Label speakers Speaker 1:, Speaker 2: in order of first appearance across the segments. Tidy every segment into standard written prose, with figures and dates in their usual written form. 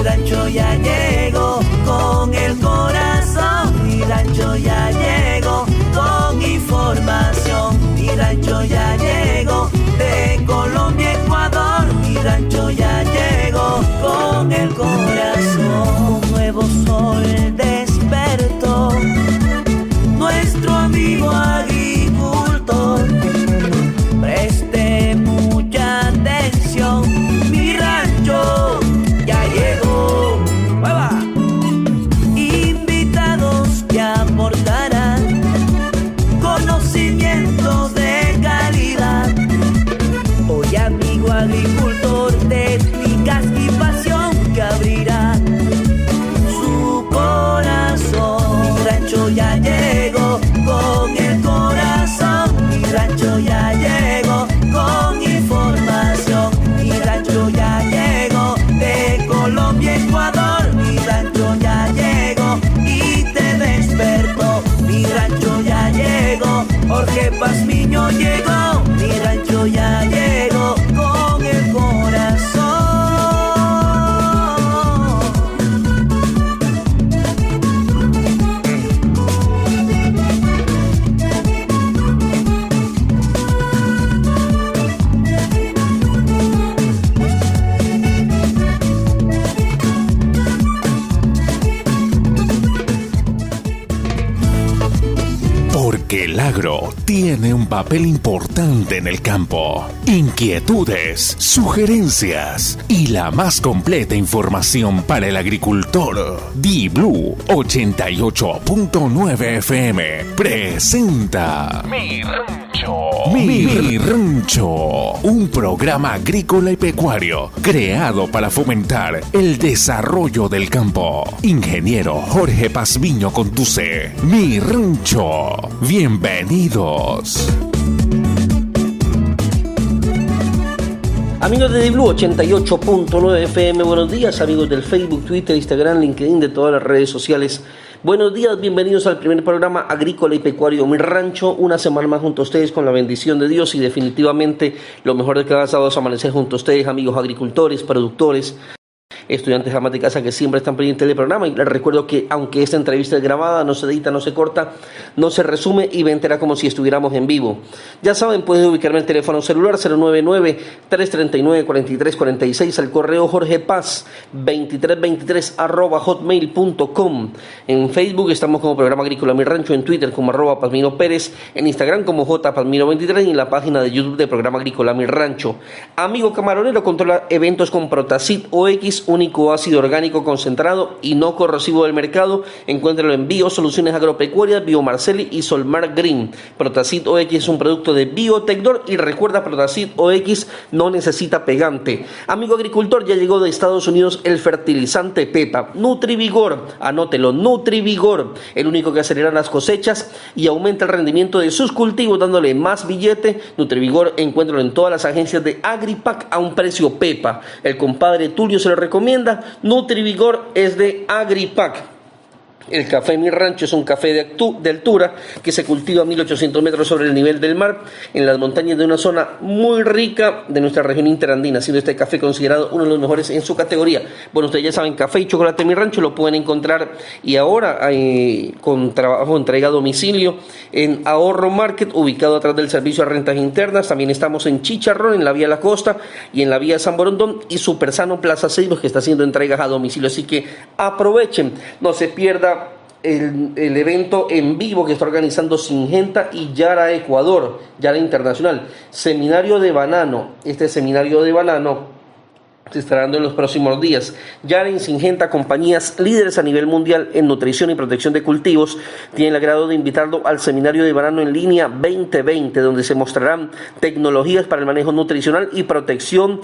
Speaker 1: rancho ya llegó con el corazón. Mi rancho ya llegó con información. Mi rancho ya llegó de Colombia, Ecuador. Mi rancho ya llegó con el corazón. Un nuevo sol despertó nuestro amigo agricultor. Preste mucha atención, mi rancho ya llegó. ¡Mueva! Invitados que aportarán conocimientos de calidad. Hoy amigo agricultor, técnicas y pasión que abrirá su corazón. Mi rancho ya llegó con el corazón. Mi rancho ya llegó con información. Mi rancho ya llegó de Colombia, Ecuador. Mi rancho ya llegó y te despertó. Mi rancho ya llegó, Jorge Pazmiño llegó. Mi rancho ya llegó con el corazón.
Speaker 2: Porque el agro tiene un papel importante en el campo. Inquietudes, sugerencias y la más completa información para el agricultor. D-Blue 88.9 FM presenta Mi Rancho. Mi Rancho, un programa agrícola y pecuario creado para fomentar el desarrollo del campo. Ingeniero Jorge Pazmiño conduce Mi Rancho. Bienvenidos.
Speaker 3: Amigos de D-Blue 88.9 FM, buenos días. Amigos del Facebook, Twitter, Instagram, LinkedIn, de todas las redes sociales. Buenos días, bienvenidos al primer programa agrícola y pecuario Mi Rancho. Una semana más junto a ustedes con la bendición de Dios y definitivamente lo mejor de cada sábado es amanecer junto a ustedes, amigos agricultores, productores, estudiantes de amas de casa que siempre están pendientes del programa. Y les recuerdo que aunque esta entrevista es grabada, no se edita, no se corta, no se resume y me entera como si estuviéramos en vivo. Ya saben, pueden ubicarme el teléfono celular 099-339-4346, al correo jorgepaz2323@hotmail.com. En Facebook estamos como Programa Agrícola Mi Rancho, en Twitter como @Pazmino Pérez, en Instagram como jpazmino23 y en la página de YouTube de Programa Agrícola Mi Rancho. Amigo camaronero, controla eventos con Protacid OX, único ácido orgánico concentrado y no corrosivo del mercado. Encuéntralo en Biosoluciones Agropecuarias, Biomarceli y Solmar Green. Protacid OX es un producto de Biotecdor y recuerda, Protacid OX no necesita pegante. Amigo agricultor, ya llegó de Estados Unidos el fertilizante Pepa Nutrivigor. Anótelo, Nutrivigor, el único que acelera las cosechas y aumenta el rendimiento de sus cultivos dándole más billete. Nutrivigor, encuéntralo en todas las agencias de Agripac a un precio Pepa. El compadre Tulio se lo recomienda. Nutrivigor es de Agripac. El café Mi Rancho es un café de altura que se cultiva a 1800 metros sobre el nivel del mar en las montañas de una zona muy rica de nuestra región interandina, siendo este café considerado uno de los mejores en su categoría. Bueno, ustedes ya saben, café y chocolate Mi Rancho lo pueden encontrar y ahora con trabajo entrega a domicilio en Ahorro Market, ubicado atrás del servicio de rentas internas. También estamos en Chicharrón, en la vía La Costa y en la vía San Borondón, y Supersano Plaza Seibos, que está haciendo entregas a domicilio, así que aprovechen, no se pierda el evento en vivo que está organizando Syngenta y Yara Ecuador, Yara Internacional, seminario de banano. Este seminario de banano se estará dando en los próximos días. Yara y Syngenta, compañías líderes a nivel mundial en nutrición y protección de cultivos, tienen el agrado de invitarlo al Seminario de Banano en Línea 2020, donde se mostrarán tecnologías para el manejo nutricional y protección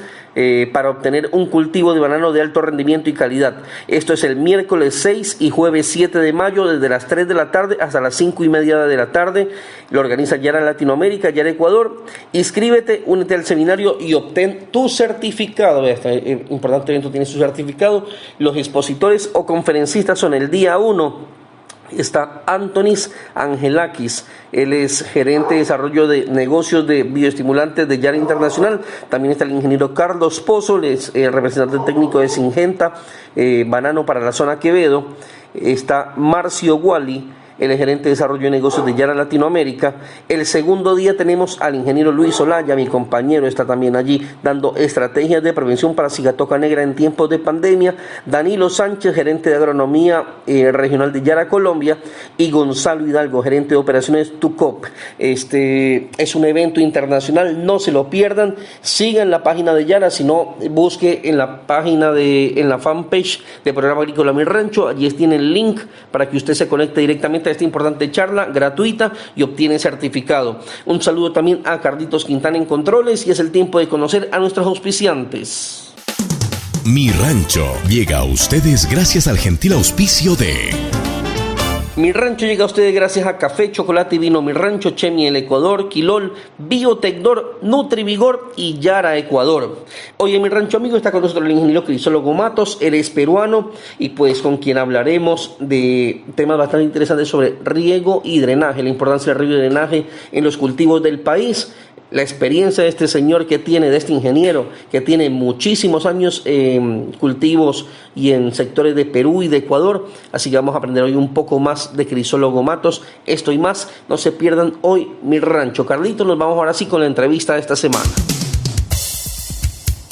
Speaker 3: para obtener un cultivo de banano de alto rendimiento y calidad. Esto es el miércoles 6 y jueves 7 de mayo, desde las 3 de la tarde hasta las 5:30 de la tarde. Lo organiza Yara Latinoamérica, Yara Ecuador. Inscríbete, únete al seminario y obtén tu certificado. Este importante evento tiene su certificado. Los expositores o conferencistas son el día 1, está Antonis Angelakis, él es gerente de desarrollo de negocios de bioestimulantes de Yara Internacional. También está el ingeniero Carlos Pozo, él es representante técnico de Syngenta Banano para la zona Quevedo. Está Marcio Guali, el gerente de desarrollo de negocios de Yara Latinoamérica. El segundo día tenemos al ingeniero Luis Olaya, mi compañero, está también allí dando estrategias de prevención para cigatoca negra en tiempos de pandemia. Danilo Sánchez, gerente de agronomía regional de Yara Colombia, y Gonzalo Hidalgo, gerente de operaciones TUCOP. Este es un evento internacional, no se lo pierdan. Sigan la página de Yara, si no, busque en la página en la fanpage de Programa Agrícola Mi Rancho. Allí tiene el link para que usted se conecte directamente a esta importante charla gratuita y obtiene certificado. Un saludo también a Carlitos Quintana en controles, y es el tiempo de conocer a nuestros auspiciantes.
Speaker 2: Mi Rancho llega a ustedes gracias al gentil auspicio de...
Speaker 3: Mi Rancho llega a ustedes gracias a Café, Chocolate y Vino Mi Rancho, Chemi el Ecuador, Quilol, Biotecdor, Nutrivigor y Yara Ecuador. Hoy en Mi Rancho, amigo, está con nosotros el ingeniero Crisólogo Matos, él es peruano, y pues con quien hablaremos de temas bastante interesantes sobre riego y drenaje, la importancia del riego y drenaje en los cultivos del país. La experiencia de este señor de este ingeniero, que tiene muchísimos años en cultivos y en sectores de Perú y de Ecuador. Así que vamos a aprender hoy un poco más de Crisólogo Matos. Esto y más, no se pierdan hoy Mi Rancho. Carlitos, nos vamos ahora sí con la entrevista de esta semana.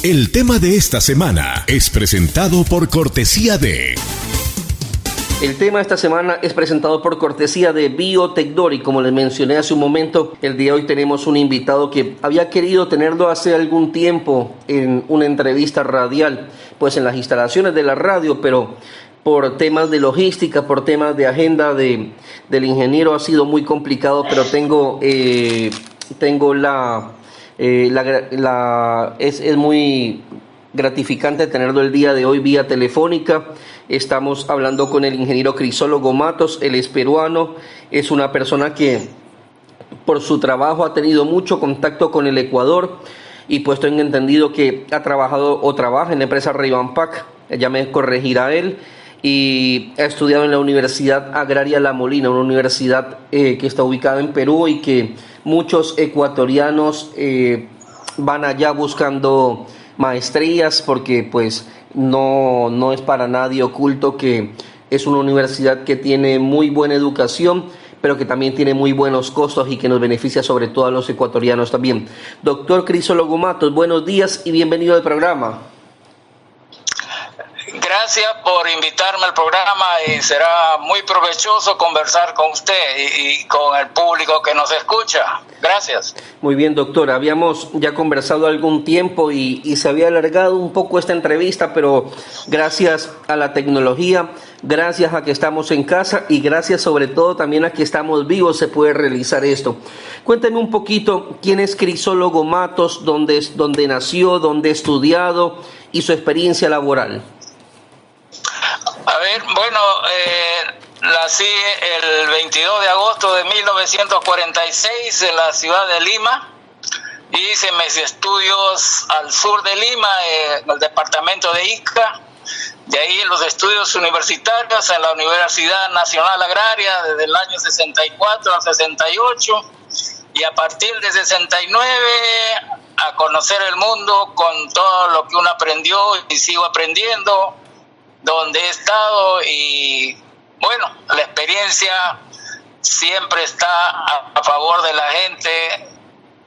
Speaker 2: El tema de esta semana es presentado por cortesía de...
Speaker 3: El tema de esta semana es presentado por cortesía de Biotecdor, y como les mencioné hace un momento, el día de hoy tenemos un invitado que había querido tenerlo hace algún tiempo en una entrevista radial, pues en las instalaciones de la radio, pero por temas de logística, por temas de agenda del ingeniero ha sido muy complicado, pero es muy gratificante tenerlo el día de hoy vía telefónica. Estamos hablando con el ingeniero Crisólogo Matos, él es peruano, es una persona que por su trabajo ha tenido mucho contacto con el Ecuador, y pues tengo entendido que ha trabajado o trabaja en la empresa Rivampac, ya me corregirá él, y ha estudiado en la Universidad Agraria La Molina, una universidad que está ubicada en Perú y que muchos ecuatorianos van allá buscando maestrías, porque pues no es para nadie oculto que es una universidad que tiene muy buena educación, pero que también tiene muy buenos costos y que nos beneficia sobre todo a los ecuatorianos también. Doctor Crisólogo Matos, buenos días y bienvenido al programa.
Speaker 4: Gracias por invitarme al programa, y será muy provechoso conversar con usted y con el público que nos escucha. Gracias.
Speaker 3: Muy bien, doctor. Habíamos ya conversado algún tiempo y se había alargado un poco esta entrevista, pero gracias a la tecnología, gracias a que estamos en casa y gracias sobre todo también a que estamos vivos, se puede realizar esto. Cuénteme un poquito quién es Crisólogo Matos, dónde nació, dónde ha estudiado y su experiencia laboral.
Speaker 4: A ver, bueno, nací el 22 de agosto de 1946 en la ciudad de Lima. Hice mis estudios al sur de Lima, en el departamento de Ica. De ahí los estudios universitarios en la Universidad Nacional Agraria desde el año 64 al 68. Y a partir de 69 a conocer el mundo con todo lo que uno aprendió y sigo aprendiendo, donde he estado, y bueno, la experiencia siempre está a favor de la gente,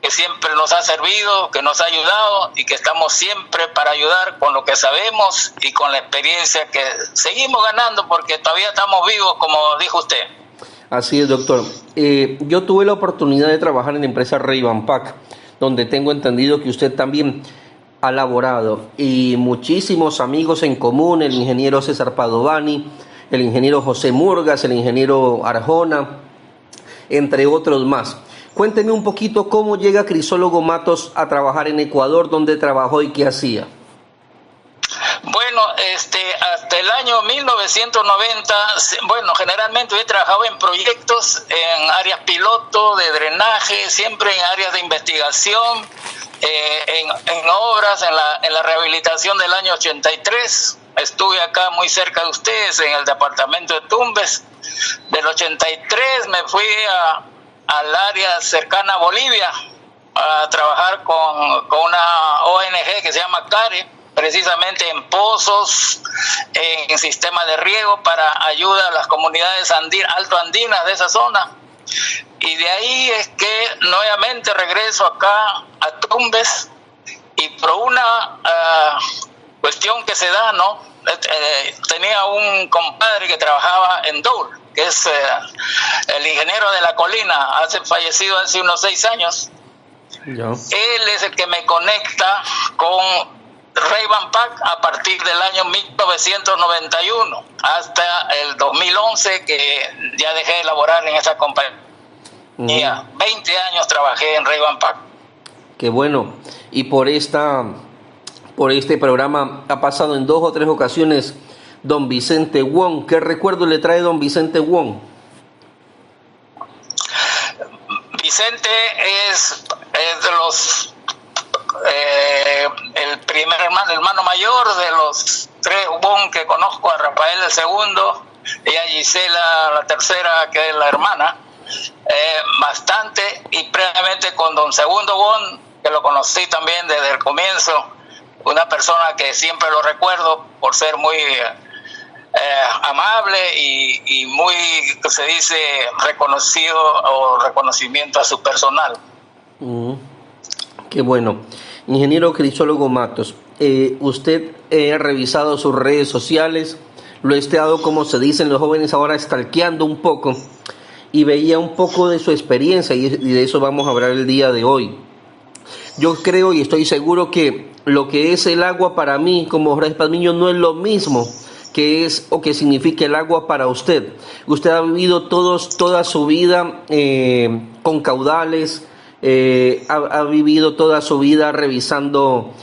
Speaker 4: que siempre nos ha servido, que nos ha ayudado, y que estamos siempre para ayudar con lo que sabemos y con la experiencia que seguimos ganando, porque todavía estamos vivos, como dijo usted.
Speaker 3: Así es, doctor. Yo tuve la oportunidad de trabajar en la empresa Rivampac, donde tengo entendido que usted también ha laborado, y muchísimos amigos en común, el ingeniero César Padovani, el ingeniero José Murgas, el ingeniero Arjona, entre otros más. Cuénteme un poquito cómo llega Crisólogo Matos a trabajar en Ecuador, dónde trabajó y qué hacía.
Speaker 4: Bueno, hasta el año 1990, bueno, generalmente he trabajado en proyectos, en áreas piloto de drenaje, siempre en áreas de investigación, en obras, en la rehabilitación del año 83, estuve acá muy cerca de ustedes en el departamento de Tumbes. Del 83 me fui al área cercana a Bolivia a trabajar con una ONG que se llama CARE, precisamente en pozos, en sistemas de riego para ayuda a las comunidades altoandinas de esa zona. Y de ahí es que nuevamente regreso acá a Tumbes y por una cuestión que se da, ¿no? Tenía un compadre que trabajaba en Doul, que es el ingeniero de la colina, fallecido hace unos 6 años.
Speaker 3: Ya.
Speaker 4: Él es el que me conecta con Ray-Ban Pac a partir del año 1991 hasta el 2011, que ya dejé de laborar en esa compañía. 20 años trabajé en Ray-Ban Pac.
Speaker 3: Qué bueno. Y por este programa ha pasado en 2 o 3 ocasiones don Vicente Wong. ¿Qué recuerdo le trae don Vicente Wong?
Speaker 4: Vicente es de los el primer hermano mayor de los 3 Wong que conozco, a Rafael el segundo y a Gisela la tercera, que es la hermana. Bastante, y previamente con don Segundo Wong, que lo conocí también desde el comienzo, una persona que siempre lo recuerdo por ser muy amable y muy, se dice, reconocido o reconocimiento a su personal.
Speaker 3: Qué bueno. Ingeniero Crisólogo Matos, usted ha revisado sus redes sociales, lo he estado, como se dicen los jóvenes ahora, stalkeando un poco, y veía un poco de su experiencia, y de eso vamos a hablar el día de hoy. Yo creo y estoy seguro que lo que es el agua para mí, como Jorge Pazmiño, no es lo mismo que es o que significa el agua para usted. Usted ha vivido toda su vida con caudales, ha vivido toda su vida revisando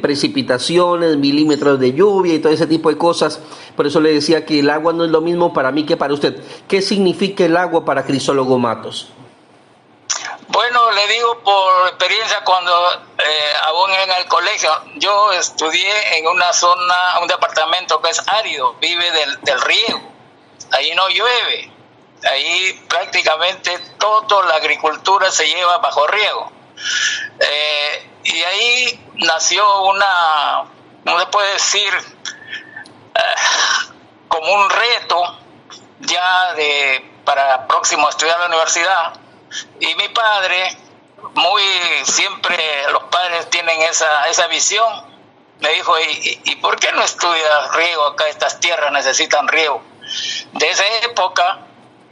Speaker 3: precipitaciones, milímetros de lluvia y todo ese tipo de cosas. Por eso le decía que el agua no es lo mismo para mí que para usted. ¿Qué significa el agua para Crisólogo Matos?
Speaker 4: Bueno, le digo por experiencia, cuando aún en el colegio, yo estudié en una zona, un departamento que es árido, vive del riego, ahí no llueve, ahí prácticamente toda la agricultura se lleva bajo riego. Y ahí nació no se puede decir, como un reto ya para próximo a estudiar la universidad. Y mi padre, siempre los padres tienen esa visión, me dijo, ¿y por qué no estudias riego acá? Estas tierras necesitan riego. De esa época,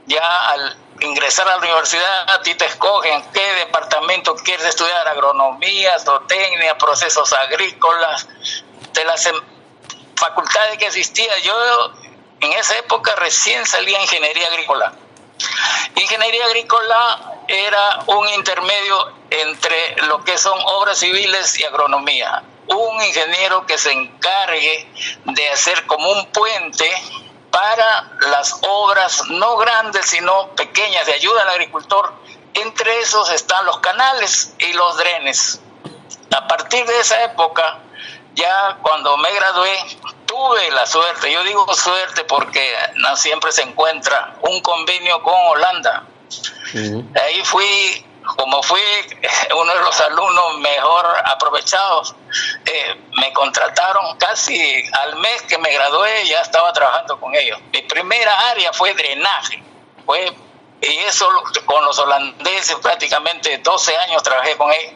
Speaker 4: ya al ingresar a la universidad, a ti te escogen qué departamento quieres estudiar: agronomía, zootecnia, procesos agrícolas, de las facultades que existían. Yo en esa época recién salía ingeniería agrícola. Ingeniería agrícola era un intermedio entre lo que son obras civiles y agronomía. Un ingeniero que se encargue de hacer como un puente para las obras no grandes sino pequeñas de ayuda al agricultor. Entre esos están los canales y los drenes. A partir de esa época, ya cuando me gradué, tuve la suerte, yo digo suerte porque no siempre se encuentra, un convenio con Holanda. Ahí fui uno de los alumnos mejor aprovechados. Me contrataron casi al mes que me gradué, ya estaba trabajando con ellos. Mi primera área fue drenaje, y eso con los holandeses prácticamente 12 años trabajé con ellos.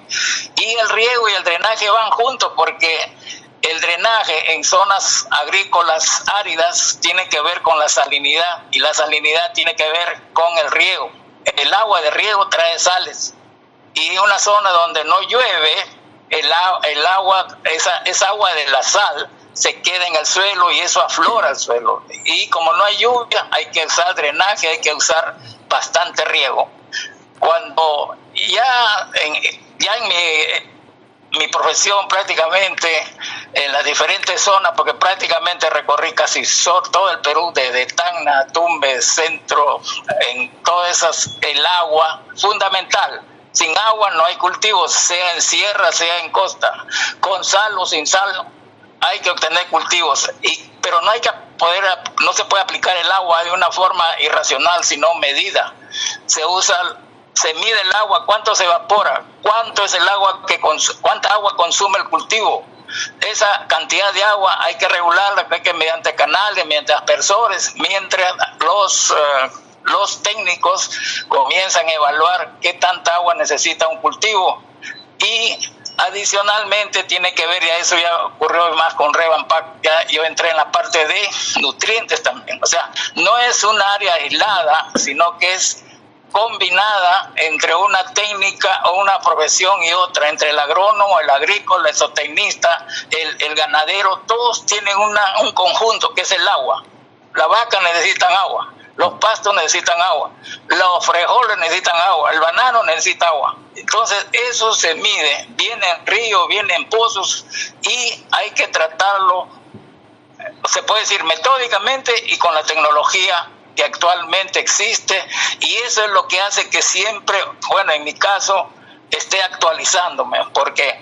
Speaker 4: Y el riego y el drenaje van juntos, porque el drenaje en zonas agrícolas áridas tiene que ver con la salinidad, y la salinidad tiene que ver con el riego. El agua de riego trae sales, y en una zona donde no llueve, el agua, esa agua de la sal se queda en el suelo y eso aflora el suelo. Y como no hay lluvia, hay que usar drenaje, hay que usar bastante riego. Cuando ya en mi profesión, prácticamente en las diferentes zonas, porque prácticamente recorrí casi todo el Perú, desde Tacna, Tumbes, Centro, en todas esas, el agua fundamental. Sin agua no hay cultivos, sea en sierra, sea en costa, con sal o sin sal, hay que obtener cultivos, pero no se puede aplicar el agua de una forma irracional, sino medida. Se mide el agua, cuánto se evapora, cuánto es el agua cuánta agua consume el cultivo. Esa cantidad de agua hay que regularla, hay que mediante canales, mediante aspersores, mientras los técnicos comienzan a evaluar qué tanta agua necesita un cultivo. Y adicionalmente tiene que ver, y eso ya ocurrió más con Revampac, ya yo entré en la parte de nutrientes también. O sea, no es un área aislada, sino que es combinada entre una técnica o una profesión y otra, entre el agrónomo, el agrícola, el zootecnista, el ganadero. Todos tienen un conjunto que es el agua. Las vacas necesitan agua, los pastos necesitan agua, los frijoles necesitan agua, el banano necesita agua. Entonces eso se mide, viene en ríos, viene en pozos, y hay que tratarlo, se puede decir, metódicamente y con la tecnología que actualmente existe, y eso es lo que hace que siempre, bueno, en mi caso, esté actualizándome, porque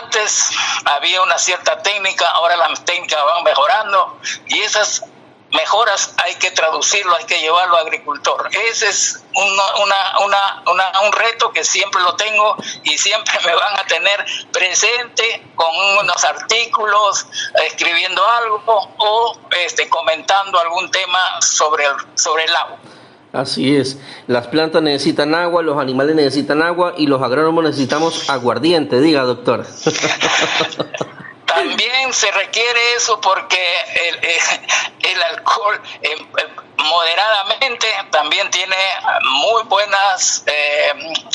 Speaker 4: antes había una cierta técnica, ahora las técnicas van mejorando, y esas mejoras hay que traducirlo, hay que llevarlo al agricultor. Ese es un reto que siempre lo tengo, y siempre me van a tener presente con unos artículos, escribiendo algo o comentando algún tema sobre el agua.
Speaker 3: Así es, las plantas necesitan agua, los animales necesitan agua y los agrónomos necesitamos aguardiente, diga, doctor.
Speaker 4: También se requiere eso porque el alcohol moderadamente también tiene muy buenos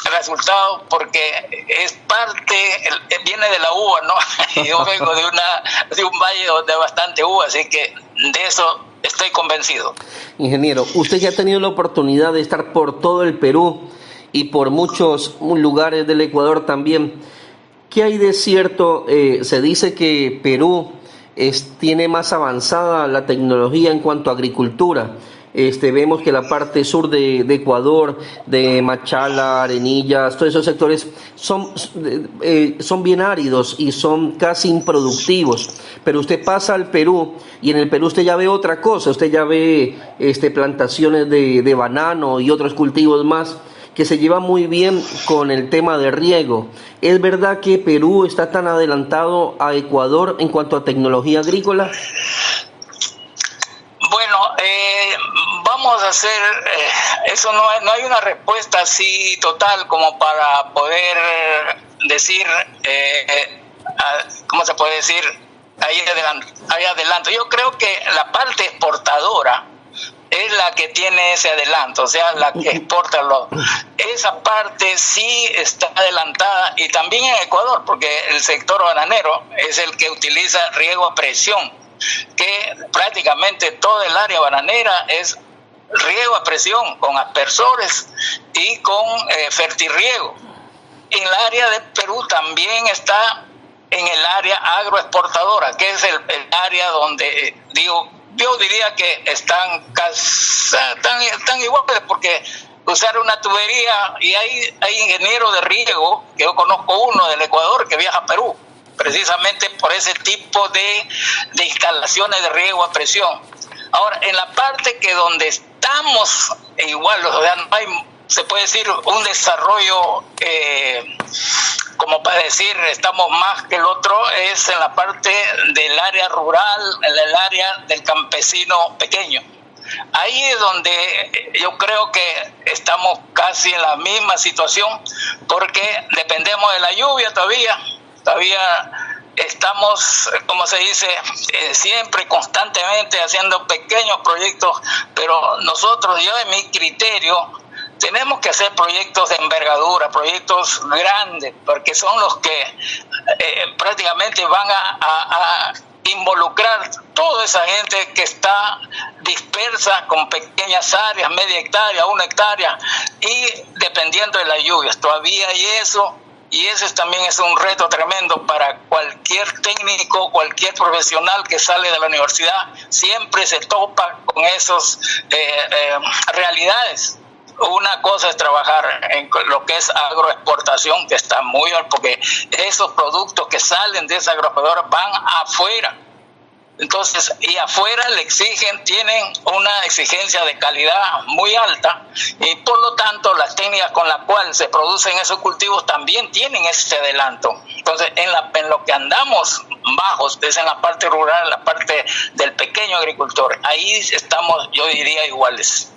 Speaker 4: resultados, porque es parte, viene de la uva, ¿no? Yo vengo de un valle donde hay bastante uva, así que de eso estoy convencido.
Speaker 3: Ingeniero, usted ya ha tenido la oportunidad de estar por todo el Perú y por muchos lugares del Ecuador también. ¿Qué hay de cierto? Se dice que Perú tiene más avanzada la tecnología en cuanto a agricultura. Vemos que la parte sur de Ecuador, de Machala, Arenillas, todos esos sectores son bien áridos y son casi improductivos. Pero usted pasa al Perú y en el Perú usted ya ve otra cosa. Usted ya ve plantaciones de banano y otros cultivos más que se lleva muy bien con el tema de riego. ¿Es verdad que Perú está tan adelantado a Ecuador en cuanto a tecnología agrícola?
Speaker 4: Bueno, vamos a hacer, eso no hay una respuesta así total como para poder decir, ¿cómo se puede decir? Ahí adelanto. Yo creo que la parte exportadora es la que tiene ese adelanto, o sea, la que exporta esa parte sí está adelantada, y también en Ecuador, porque el sector bananero es el que utiliza riego a presión, que prácticamente todo el área bananera es riego a presión, con aspersores y con fertirriego. En el área de Perú también está en el área agroexportadora, que es el área donde, yo diría que están iguales, porque usar una tubería, y hay ingenieros de riego, que yo conozco uno del Ecuador que viaja a Perú, precisamente por ese tipo de instalaciones de riego a presión. Ahora, en la parte que donde estamos igual, o sea, no hay, se puede decir, un desarrollo como para decir estamos más que el otro, es en la parte del área rural, en el área del campesino pequeño. Ahí es donde yo creo que estamos casi en la misma situación, porque dependemos de la lluvia todavía estamos, como se dice, siempre constantemente haciendo pequeños proyectos, pero nosotros, yo en mi criterio, tenemos que hacer proyectos de envergadura, proyectos grandes, porque son los que prácticamente van a involucrar toda esa gente que está dispersa con pequeñas áreas, media hectárea, 1 hectárea, y dependiendo de las lluvias. Todavía hay eso, y ese también es un reto tremendo para cualquier técnico, cualquier profesional que sale de la universidad, siempre se topa con esas realidades. Una cosa es trabajar en lo que es agroexportación, que está muy bien, porque esos productos que salen de esa agroexportadora van afuera, Entonces, y afuera le exigen, tienen una exigencia de calidad muy alta, y por lo tanto las técnicas con las cuales se producen esos cultivos también tienen ese adelanto. Entonces, en lo que andamos bajos es en la parte rural, en la parte del pequeño agricultor. Ahí estamos, yo diría, iguales.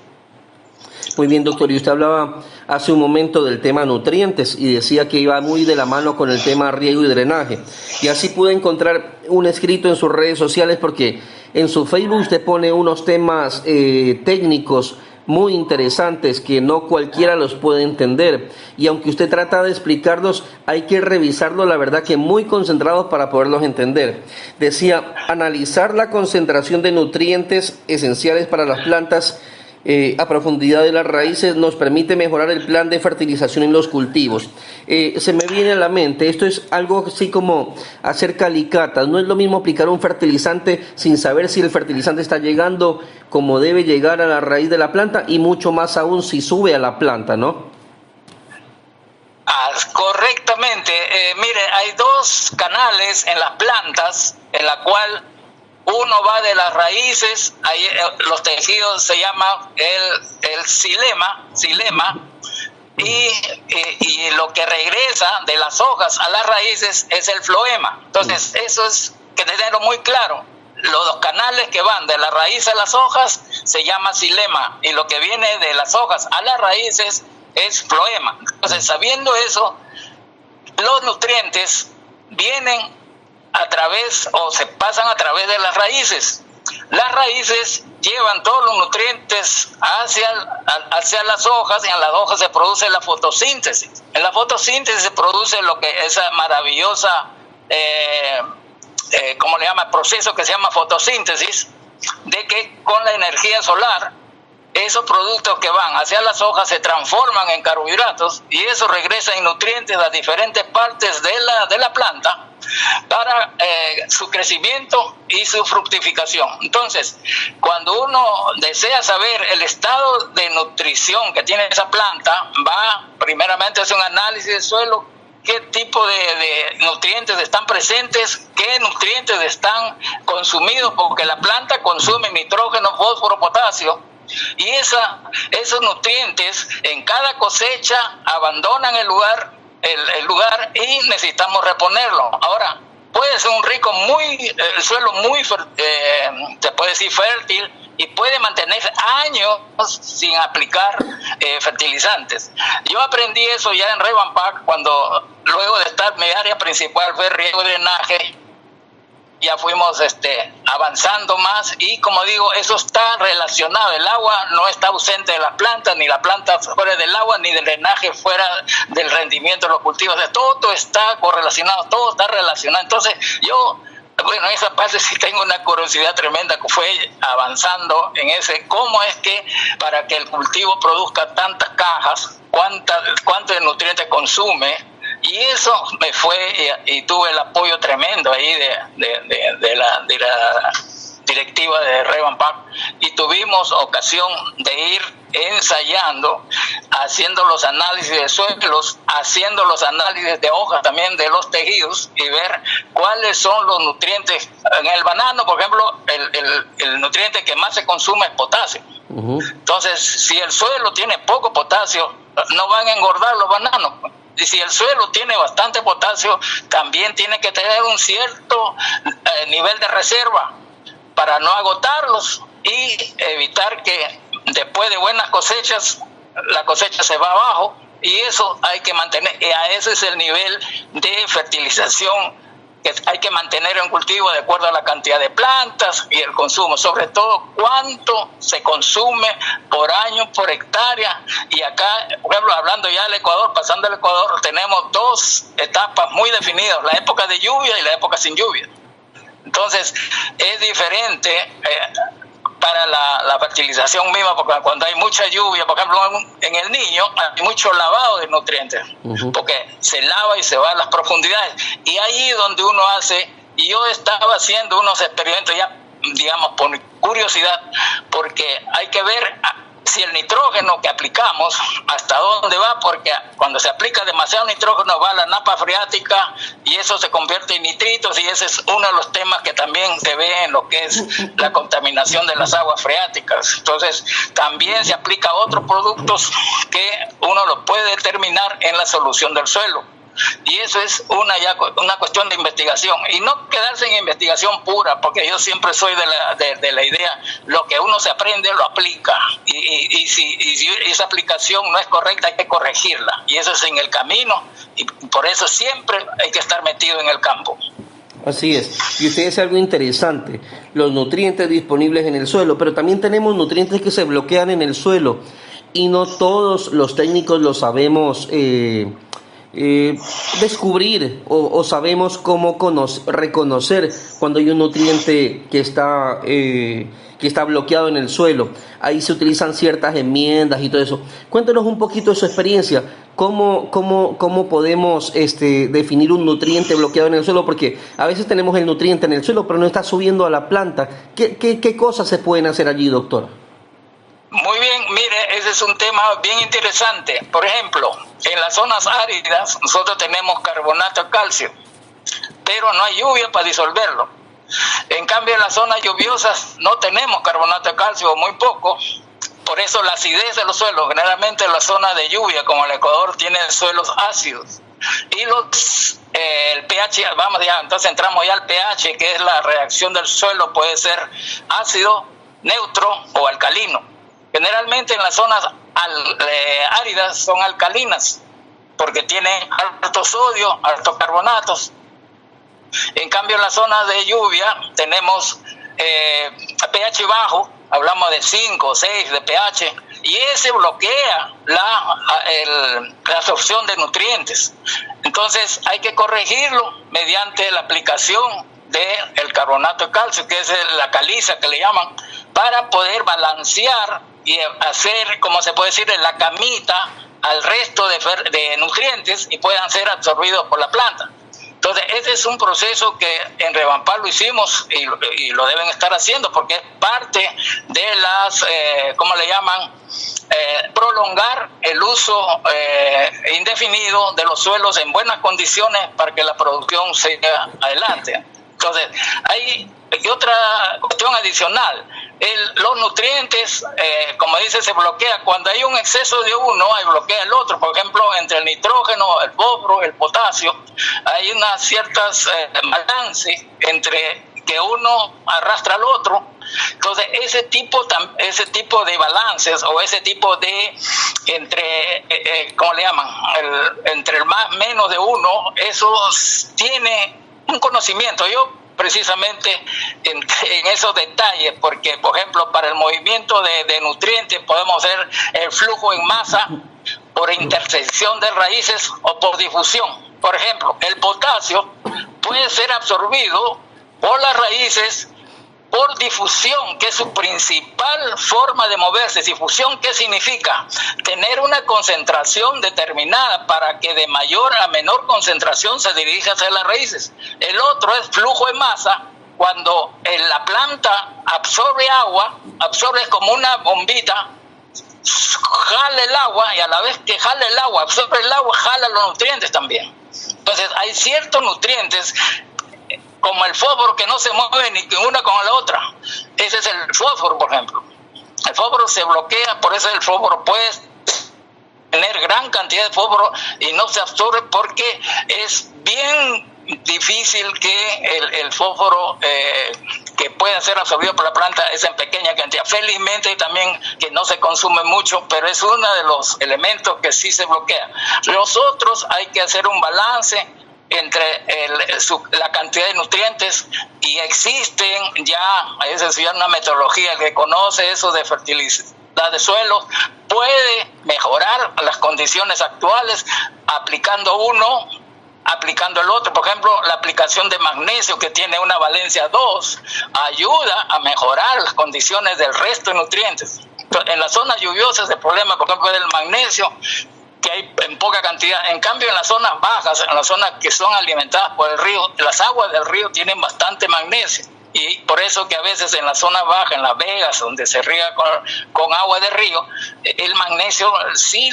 Speaker 3: Muy bien, doctor. Y usted hablaba hace un momento del tema nutrientes y decía que iba muy de la mano con el tema riego y drenaje. Y así pude encontrar un escrito en sus redes sociales, porque en su Facebook usted pone unos temas técnicos muy interesantes que no cualquiera los puede entender. Y aunque usted trata de explicarlos, hay que revisarlos, la verdad que muy concentrados para poderlos entender. Decía, analizar la concentración de nutrientes esenciales para las plantas a profundidad de las raíces nos permite mejorar el plan de fertilización en los cultivos. Se me viene a la mente, esto es algo así como hacer calicatas. No es lo mismo aplicar un fertilizante sin saber si el fertilizante está llegando como debe llegar a la raíz de la planta, y mucho más aún si sube a la planta, ¿no?
Speaker 4: Correctamente. Mire, hay dos canales en las plantas en la cual uno va de las raíces, ahí los tejidos se llama el xilema, y lo que regresa de las hojas a las raíces es el floema. Entonces, eso es que tenerlo muy claro. Los dos canales que van de la raíz a las hojas se llama xilema, y lo que viene de las hojas a las raíces es floema. Entonces, sabiendo eso, los nutrientes vienen a través o se pasan a través de las raíces. Las raíces llevan todos los nutrientes hacia las hojas, y en las hojas se produce la fotosíntesis. En la fotosíntesis se produce lo que esa maravillosa ¿cómo le llama? Proceso que se llama fotosíntesis, de que con la energía solar esos productos que van hacia las hojas se transforman en carbohidratos, y eso regresa en nutrientes a diferentes partes de la planta para su crecimiento y su fructificación. Entonces, cuando uno desea saber el estado de nutrición que tiene esa planta, va primeramente a hacer un análisis del suelo, qué tipo de nutrientes están presentes, qué nutrientes están consumidos, porque la planta consume nitrógeno, fósforo, potasio, y esos nutrientes en cada cosecha abandonan el lugar y necesitamos reponerlo. Ahora, puede ser el suelo muy, se puede decir fértil, y puede mantenerse años sin aplicar fertilizantes. Yo aprendí eso ya en Revampac, cuando luego de estar mi área principal fue riego y drenaje, ya fuimos avanzando más, y como digo, eso está relacionado. El agua no está ausente de las plantas, ni la planta fuera del agua, ni del drenaje fuera del rendimiento de los cultivos. O sea, todo está correlacionado, todo está relacionado. Entonces en esa parte sí tengo una curiosidad tremenda, que fue avanzando en cómo es que para que el cultivo produzca tantas cajas, cuánto de nutrientes consume. Y eso me fue, y tuve el apoyo tremendo ahí de la directiva de Revampac, y tuvimos ocasión de ir ensayando, haciendo los análisis de suelos, haciendo los análisis de hojas también de los tejidos, y ver cuáles son los nutrientes. En el banano, por ejemplo, el nutriente que más se consume es potasio. Uh-huh. Entonces, si el suelo tiene poco potasio, no van a engordar los bananos. Y si el suelo tiene bastante potasio, también tiene que tener un cierto nivel de reserva para no agotarlos y evitar que después de buenas cosechas, la cosecha se va abajo, y eso hay que mantener. Ese es el nivel de fertilización que hay que mantener en cultivo de acuerdo a la cantidad de plantas y el consumo, sobre todo cuánto se consume por año, por hectárea. Y acá, por ejemplo, hablando ya del Ecuador, pasando al Ecuador, tenemos dos etapas muy definidas, la época de lluvia y la época sin lluvia. Entonces, es diferente para la fertilización misma, porque cuando hay mucha lluvia, por ejemplo, en el Niño hay mucho lavado de nutrientes, uh-huh, porque se lava y se va a las profundidades, y ahí donde uno hace, y yo estaba haciendo unos experimentos ya, digamos, por curiosidad, porque hay que ver si el nitrógeno que aplicamos, hasta dónde va, porque cuando se aplica demasiado nitrógeno va a la napa freática y eso se convierte en nitritos, y ese es uno de los temas que también se ve en lo que es la contaminación de las aguas freáticas. Entonces, también se aplica a otros productos que uno lo puede determinar en la solución del suelo. Y eso es una cuestión de investigación, y no quedarse en investigación pura, porque yo siempre soy de la idea, lo que uno se aprende lo aplica, y si esa aplicación no es correcta hay que corregirla, y eso es en el camino, y por eso siempre hay que estar metido en el campo.
Speaker 3: Así es, y usted dice algo interesante, los nutrientes disponibles en el suelo, pero también tenemos nutrientes que se bloquean en el suelo, y no todos los técnicos lo sabemos descubrir o sabemos cómo reconocer cuando hay un nutriente que está bloqueado en el suelo. Ahí se utilizan ciertas enmiendas y todo eso. Cuéntenos un poquito de su experiencia. ¿Cómo podemos definir un nutriente bloqueado en el suelo? Porque a veces tenemos el nutriente en el suelo, pero no está subiendo a la planta. ¿Qué cosas se pueden hacer allí, doctor?
Speaker 4: Muy bien, mire, ese es un tema bien interesante. Por ejemplo, en las zonas áridas nosotros tenemos carbonato de calcio, pero no hay lluvia para disolverlo. En cambio, en las zonas lluviosas no tenemos carbonato de calcio, muy poco. Por eso la acidez de los suelos, generalmente en la zona de lluvia, como el Ecuador, tiene suelos ácidos. Y el pH, entonces entramos ya al pH, que es la reacción del suelo, puede ser ácido, neutro o alcalino. Generalmente en las zonas áridas son alcalinas, porque tienen alto sodio, altos carbonatos. En cambio, en las zonas de lluvia tenemos pH bajo, hablamos de 5 o 6 de pH, y ese bloquea la absorción de nutrientes. Entonces hay que corregirlo mediante la aplicación del carbonato de calcio, que es la caliza que le llaman, para poder balancear y hacer, como se puede decir, la camita al resto de nutrientes y puedan ser absorbidos por la planta. Entonces, ese es un proceso que en Revampar lo hicimos y lo deben estar haciendo, porque es parte de las, ¿cómo le llaman? Prolongar el uso indefinido de los suelos en buenas condiciones para que la producción siga adelante. Entonces, hay otra cuestión adicional. Los nutrientes, como dice, se bloquea. Cuando hay un exceso de uno, hay bloquea el otro. Por ejemplo, entre el nitrógeno, el fósforo, el potasio, hay unas ciertas balance entre que uno arrastra al otro. Entonces, ese tipo de balances o ese tipo de ¿cómo le llaman? Entre el más menos de uno, eso tiene un conocimiento. Yo precisamente en esos detalles, porque por ejemplo para el movimiento de nutrientes podemos hacer el flujo en masa por intersección de raíces o por difusión. Por ejemplo, el potasio puede ser absorbido por las raíces por difusión, que es su principal forma de moverse. Difusión, ¿qué significa? Tener una concentración determinada para que de mayor a menor concentración se dirija hacia las raíces. El otro es flujo en masa, cuando la planta absorbe agua, absorbe como una bombita, jala el agua, y a la vez que jala el agua, absorbe el agua, jala los nutrientes también. Entonces hay ciertos nutrientes como el fósforo que no se mueve ni una con la otra. Ese es el fósforo, por ejemplo. El fósforo se bloquea, por eso el fósforo puede tener gran cantidad de fósforo y no se absorbe, porque es bien difícil que el fósforo que pueda ser absorbido por la planta es en pequeña cantidad. Felizmente también que no se consume mucho, pero es uno de los elementos que sí se bloquea. Los otros hay que hacer un balance entre la cantidad de nutrientes, y existen ya, es decir, una metodología que conoce eso de fertilidad de suelos, puede mejorar las condiciones actuales aplicando uno, aplicando el otro. Por ejemplo, la aplicación de magnesio, que tiene una valencia 2, ayuda a mejorar las condiciones del resto de nutrientes. En las zonas lluviosas el problema, por ejemplo, del magnesio, que hay en poca cantidad. En cambio, en las zonas bajas, en las zonas que son alimentadas por el río, las aguas del río tienen bastante magnesio. Y por eso que a veces en la zona baja, en Las Vegas, donde se riega con agua de río, el magnesio sí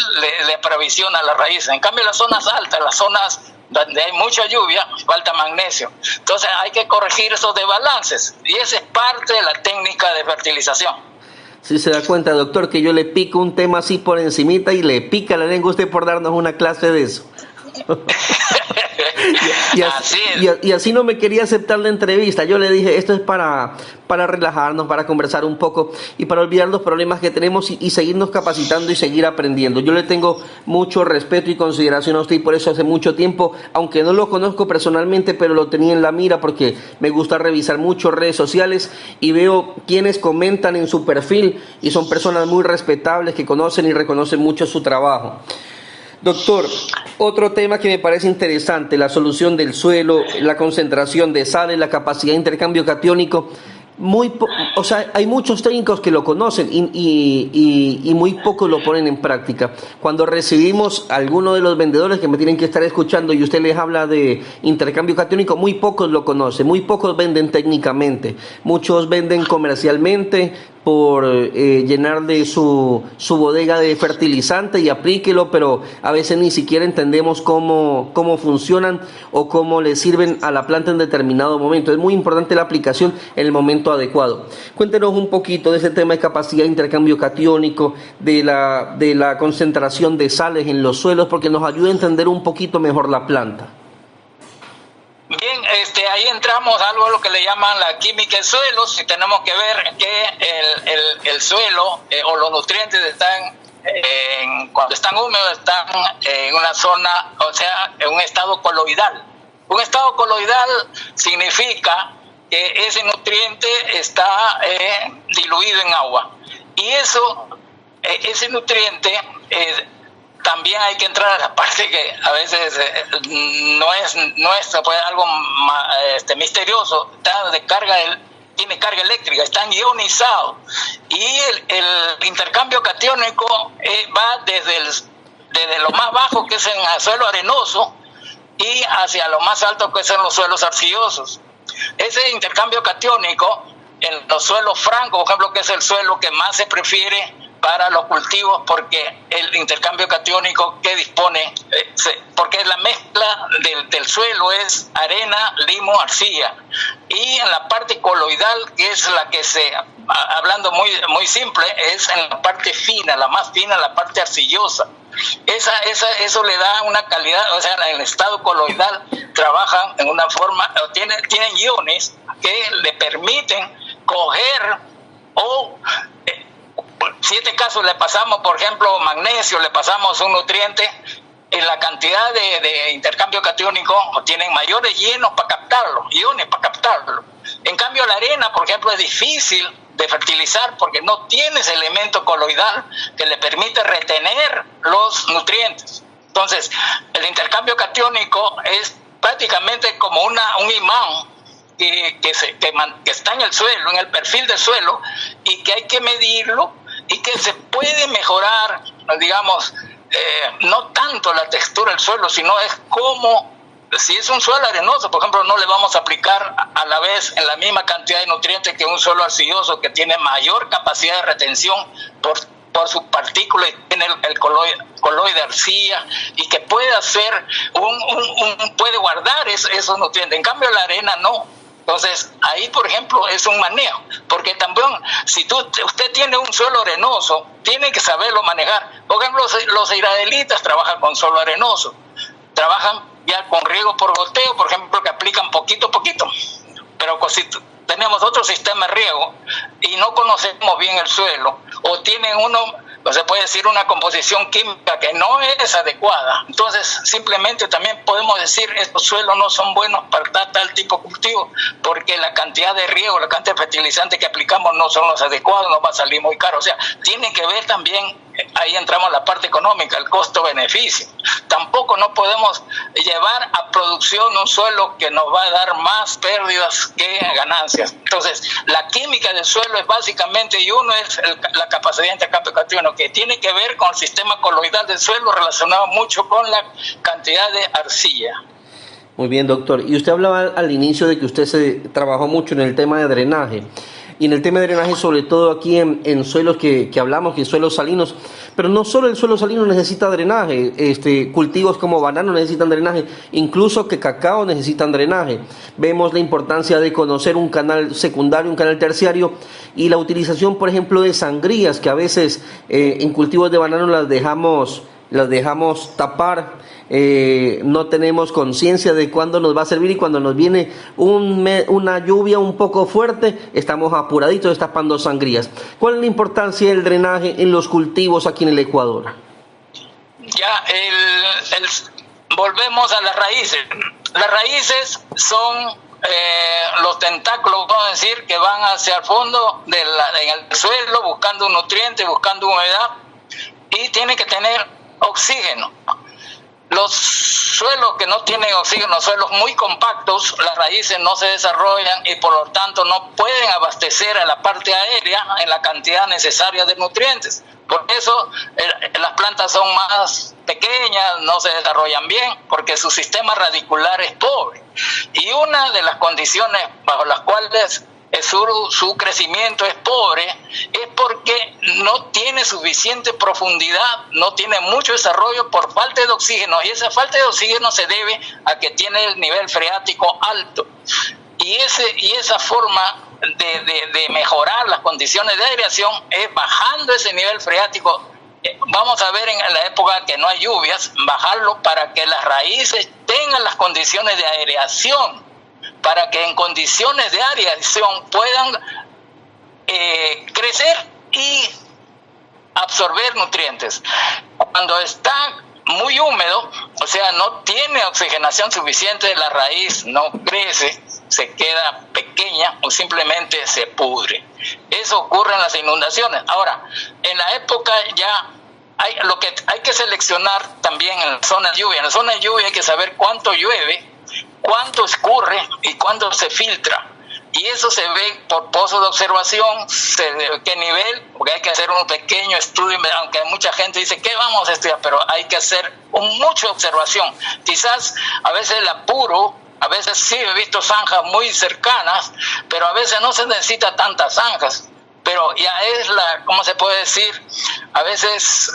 Speaker 4: le aprovisiona a las raíces. En cambio, en las zonas altas, las zonas donde hay mucha lluvia, falta magnesio. Entonces hay que corregir esos desbalances, y esa es parte de la técnica de fertilización.
Speaker 3: Si se da cuenta, doctor, que yo le pico un tema así por encimita y le pica la lengua a usted por darnos una clase de eso. y así no me quería aceptar la entrevista. Yo le dije, esto es para relajarnos, para conversar un poco y para olvidar los problemas que tenemos y seguirnos capacitando y seguir aprendiendo. Yo le tengo mucho respeto y consideración a usted, y por eso hace mucho tiempo, aunque no lo conozco personalmente, pero lo tenía en la mira porque me gusta revisar mucho redes sociales y veo quienes comentan en su perfil y son personas muy respetables que conocen y reconocen mucho su trabajo. Doctor, otro tema que me parece interesante, la solución del suelo, la concentración de sales, la capacidad de intercambio catiónico. Hay muchos técnicos que lo conocen y muy pocos lo ponen en práctica. Cuando recibimos a alguno de los vendedores que me tienen que estar escuchando y usted les habla de intercambio catiónico, muy pocos lo conocen, muy pocos venden técnicamente, muchos venden comercialmente por llenar de su bodega de fertilizante y aplíquelo, pero a veces ni siquiera entendemos cómo funcionan o cómo le sirven a la planta en determinado momento. Es muy importante la aplicación en el momento adecuado. Cuéntenos un poquito de ese tema de capacidad de intercambio catiónico, de la concentración de sales en los suelos, porque nos ayuda a entender un poquito mejor la planta.
Speaker 4: Bien, ahí entramos a algo a lo que le llaman la química de suelos, y tenemos que ver que el suelo o los nutrientes están, cuando están húmedos, están en una zona, o sea, en un estado coloidal. Un estado coloidal significa que ese nutriente está diluido en agua, y ese nutriente también hay que entrar a la parte que a veces no es pues, algo misterioso. Tiene carga eléctrica, están ionizados, y el intercambio catiónico va desde lo más bajo, que es en el suelo arenoso, y hacia lo más alto, que son los suelos arcillosos. Ese intercambio catiónico en los suelos francos, por ejemplo, que es el suelo que más se prefiere para los cultivos, porque el intercambio catiónico que dispone, porque la mezcla del suelo es arena, limo, arcilla, y en la parte coloidal, que es la que hablando muy simple, es en la parte fina, la más fina, la parte arcillosa. Eso le da una calidad, o sea, en el estado coloidal trabajan en una forma, tienen iones que le permiten coger, si este caso le pasamos, por ejemplo, magnesio, le pasamos un nutriente, en la cantidad de intercambio catiónico tienen mayores iones para captarlo. En cambio, la arena, por ejemplo, es difícil de fertilizar porque no tiene ese elemento coloidal que le permite retener los nutrientes. Entonces, el intercambio catiónico es prácticamente como un imán que está en el suelo, en el perfil del suelo, y que hay que medirlo, y que se puede mejorar, digamos, no tanto la textura del suelo, sino es como, si es un suelo arenoso, por ejemplo, no le vamos a aplicar a la vez en la misma cantidad de nutrientes que un suelo arcilloso, que tiene mayor capacidad de retención por sus partículas, tiene el coloide arcilla, y que puede hacer puede guardar esos nutrientes. En cambio, la arena no. Entonces, ahí, por ejemplo, es un manejo, porque también, si usted tiene un suelo arenoso, tiene que saberlo manejar. Por ejemplo, los israelitas trabajan con suelo arenoso, trabajan ya con riego por goteo, por ejemplo, que aplican poquito a poquito. Pero si tenemos otro sistema de riego y no conocemos bien el suelo, o tienen se puede decir una composición química que no es adecuada, entonces simplemente también podemos decir estos suelos no son buenos para tal tipo de cultivo, porque la cantidad de riego, la cantidad de fertilizantes que aplicamos no son los adecuados, nos va a salir muy caro. O sea, tiene que ver también, ahí entramos en la parte económica, el costo-beneficio. Tampoco no podemos llevar a producción un suelo que nos va a dar más pérdidas que ganancias. Entonces, la química del suelo es básicamente, y uno es la capacidad de intercambio catiónico, que tiene que ver con el sistema coloidal del suelo, relacionado mucho con la cantidad de arcilla.
Speaker 3: Muy bien, doctor. Y usted hablaba al inicio de que usted se trabajó mucho en el tema de drenaje. Y en el tema de drenaje, sobre todo aquí en suelos que hablamos, que suelos salinos, pero no solo el suelo salino necesita drenaje, cultivos como banano necesitan drenaje, incluso que cacao necesitan drenaje. Vemos la importancia de conocer un canal secundario, un canal terciario, y la utilización, por ejemplo, de sangrías, que a veces en cultivos de banano las dejamos tapar. No tenemos conciencia de cuándo nos va a servir, y cuando nos viene una lluvia un poco fuerte, estamos apuraditos destapando sangrías. ¿Cuál es la importancia del drenaje en los cultivos aquí en el Ecuador?
Speaker 4: Ya, volvemos a las raíces. Las raíces son los tentáculos, vamos a decir, que van hacia el fondo en el suelo buscando nutrientes, buscando humedad, y tiene que tener oxígeno. Los suelos que no tienen oxígeno, suelos muy compactos, las raíces no se desarrollan y por lo tanto no pueden abastecer a la parte aérea en la cantidad necesaria de nutrientes. Por eso las plantas son más pequeñas, no se desarrollan bien, porque su sistema radicular es pobre. Y una de las condiciones bajo las cuales su crecimiento es pobre es porque no tiene suficiente profundidad, no tiene mucho desarrollo por falta de oxígeno, y esa falta de oxígeno se debe a que tiene el nivel freático alto. Y esa forma de mejorar las condiciones de aireación es bajando ese nivel freático. Vamos a ver en la época que no hay lluvias, bajarlo para que las raíces tengan las condiciones de aireación, para que en condiciones de aireación puedan crecer y absorber nutrientes. Cuando está muy húmedo, o sea, no tiene oxigenación suficiente, la raíz no crece, se queda pequeña o simplemente se pudre. Eso ocurre en las inundaciones. Ahora, en la época ya lo que hay que seleccionar también en la zona de lluvia. En la zona de lluvia hay que saber cuánto llueve, cuánto escurre y cuánto se filtra. Y eso se ve por pozos de observación, qué nivel, porque hay que hacer un pequeño estudio, aunque mucha gente dice, ¿qué vamos a estudiar? Pero hay que hacer mucha observación. Quizás a veces el apuro, a veces sí he visto zanjas muy cercanas, pero a veces no se necesita tantas zanjas. Pero ya es ¿cómo se puede decir? A veces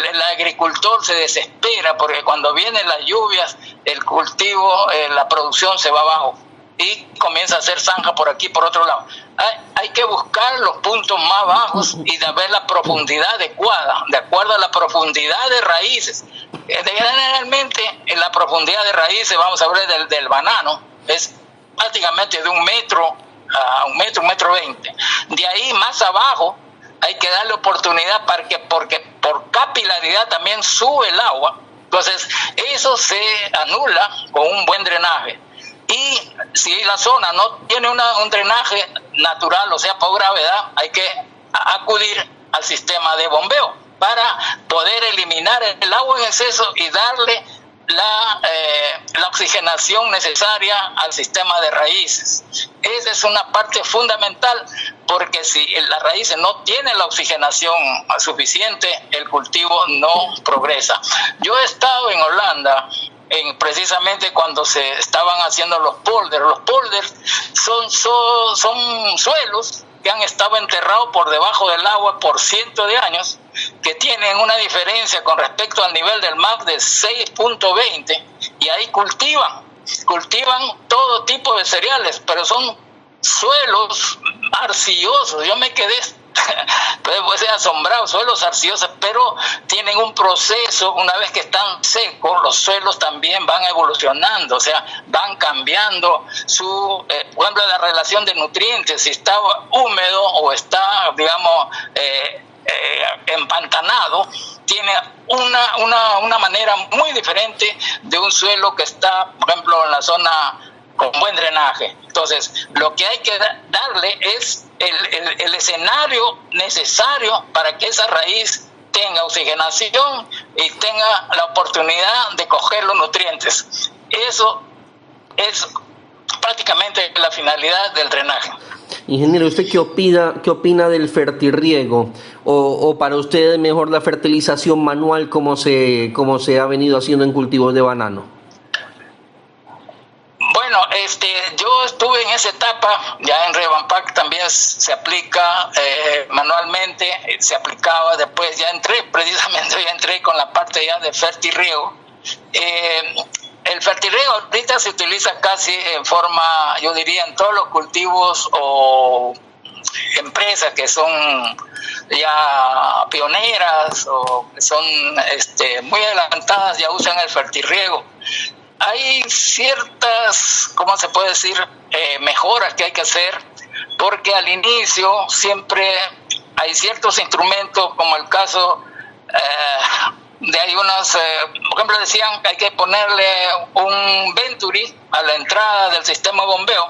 Speaker 4: el agricultor se desespera porque cuando vienen las lluvias, el cultivo, la producción se va abajo y comienza a hacer zanja por aquí, por otro lado. Hay que buscar los puntos más bajos y de ver la profundidad adecuada, de acuerdo a la profundidad de raíces. Generalmente, en la profundidad de raíces, vamos a hablar del banano, es prácticamente de 1 metro a 1 metro 20. De ahí más abajo hay que darle oportunidad porque por capilaridad también sube el agua. Entonces eso se anula con un buen drenaje. Y si la zona no tiene un drenaje natural, o sea, por gravedad, hay que acudir al sistema de bombeo para poder eliminar el agua en exceso y darle la oxigenación necesaria al sistema de raíces. Esa es una parte fundamental, porque si las raíces no tienen la oxigenación suficiente, el cultivo no progresa. Yo he estado en Holanda precisamente cuando se estaban haciendo los polders. Los polders son suelos que han estado enterrados por debajo del agua por cientos de años, que tienen una diferencia con respecto al nivel del mar de 6.20, y ahí cultivan todo tipo de cereales, pero son suelos arcillosos. Yo me quedé pues asombrado, suelos arcillosos, pero tienen un proceso. Una vez que están secos, los suelos también van evolucionando, o sea, van cambiando por ejemplo, la relación de nutrientes. Si está húmedo o está, digamos, empantanado, tiene una manera muy diferente de un suelo que está, por ejemplo, en la zona con buen drenaje. Entonces, lo que hay que darle es el escenario necesario para que esa raíz tenga oxigenación y tenga la oportunidad de coger los nutrientes. Eso es prácticamente la finalidad del drenaje.
Speaker 3: Ingeniero, ¿usted qué opina del fertirriego? ¿O para usted es mejor la fertilización manual como se ha venido haciendo en cultivos de banano?
Speaker 4: yo estuve en esa etapa, ya en Revampac también se aplica manualmente, se aplicaba, después ya entré con la parte ya de fertirriego. El fertirriego ahorita se utiliza casi en forma, yo diría, en todos los cultivos o empresas que son ya pioneras o que son muy adelantadas, ya usan el fertirriego. Hay ciertas, ¿cómo se puede decir?, mejoras que hay que hacer, porque al inicio siempre hay ciertos instrumentos, como el caso de hay unos, por ejemplo, decían que hay que ponerle un Venturi a la entrada del sistema de bombeo,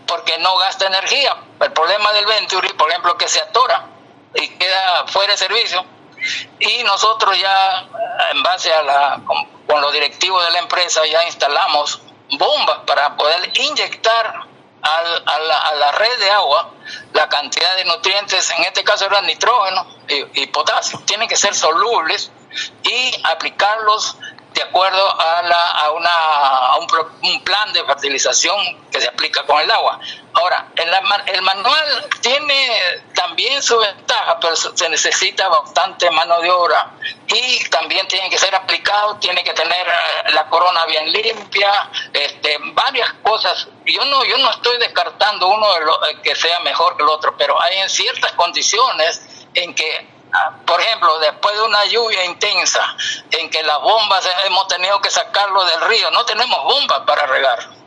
Speaker 4: porque no gasta energía. El problema del Venturi, por ejemplo, que se atora y queda fuera de servicio, y nosotros ya, en base a con los directivos de la empresa, ya instalamos bombas para poder inyectar a la red de agua la cantidad de nutrientes, en este caso eran nitrógeno y potasio, tienen que ser solubles y aplicarlos de acuerdo a un plan de fertilización que se aplica con el agua. Ahora, el manual tiene también su ventaja, pero se necesita bastante mano de obra y también tiene que ser aplicado, tiene que tener la corona bien limpia, varias cosas. Yo no estoy descartando uno que sea mejor que el otro, pero hay en ciertas condiciones en que, por ejemplo, después de una lluvia intensa en que las bombas hemos tenido que sacarlo del río, no tenemos bombas para regar.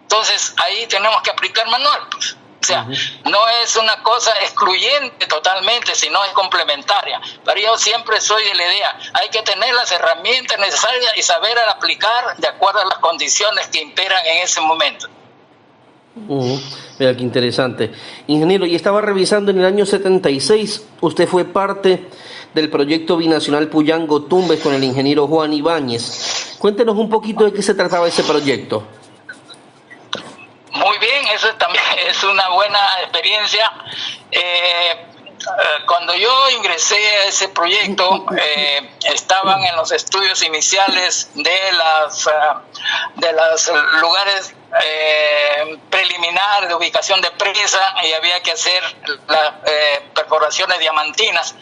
Speaker 4: Entonces ahí tenemos que aplicar manual, pues. O sea, no es una cosa excluyente totalmente, sino es complementaria. Pero yo siempre soy de la idea, hay que tener las herramientas necesarias y saber aplicar de acuerdo a las condiciones que imperan en ese momento.
Speaker 3: Mira qué interesante. Ingeniero, y estaba revisando en el año 76, usted fue parte del proyecto binacional Puyango-Tumbes con el ingeniero Juan Ibáñez. Cuéntenos un poquito de qué se trataba ese proyecto.
Speaker 4: Muy bien, eso también es una buena experiencia. Cuando yo ingresé a ese proyecto, estaban en los estudios iniciales de los lugares preliminar de ubicación de presa y había que hacer las perforaciones diamantinas.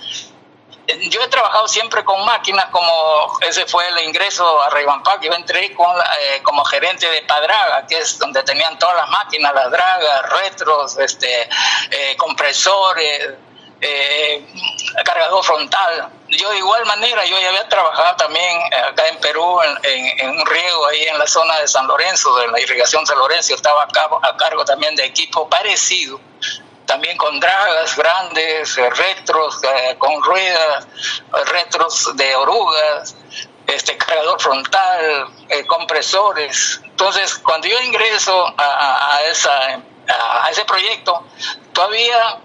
Speaker 4: Yo he trabajado siempre con máquinas, como ese fue el ingreso a Revampac. Yo entré como gerente de Padraga, que es donde tenían todas las máquinas, las dragas, retros, compresores, cargador frontal. Yo de igual manera, yo ya había trabajado también acá en Perú en un riego ahí en la zona de San Lorenzo, de la irrigación San Lorenzo. Yo estaba a cargo también de equipo parecido, también con dragas grandes, retros con ruedas, retros de orugas, cargador frontal, compresores. Entonces, cuando yo ingreso a ese proyecto, todavía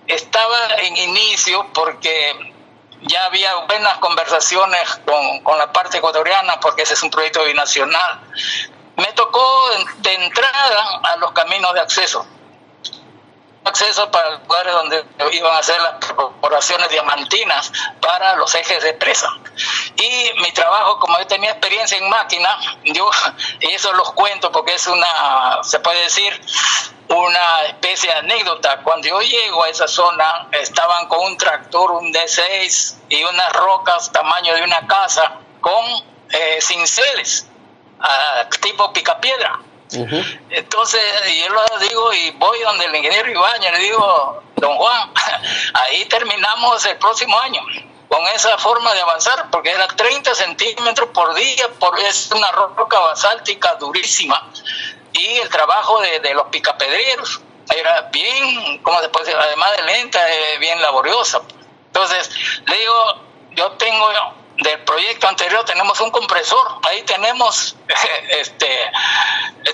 Speaker 4: estaba en inicio, porque ya había buenas conversaciones con la parte ecuatoriana, porque ese es un proyecto binacional. Me tocó de entrada a los caminos de acceso para lugares donde iban a hacer las perforaciones diamantinas para los ejes de presa. Y mi trabajo, como yo tenía experiencia en máquina, y eso los cuento porque es se puede decir, una especie de anécdota. Cuando yo llego a esa zona, estaban con un tractor, un D6 y unas rocas tamaño de una casa con cinceles, tipo picapiedra. Entonces yo lo digo y voy donde el ingeniero Ibáñez, le digo: don Juan, ahí terminamos el próximo año con esa forma de avanzar, porque era 30 centímetros por día, es una roca basáltica durísima, y el trabajo de los picapedreros era bien, ¿cómo se puede decir?, además de lenta, bien laboriosa. Entonces le digo, yo tengo del proyecto anterior, tenemos un compresor, ahí tenemos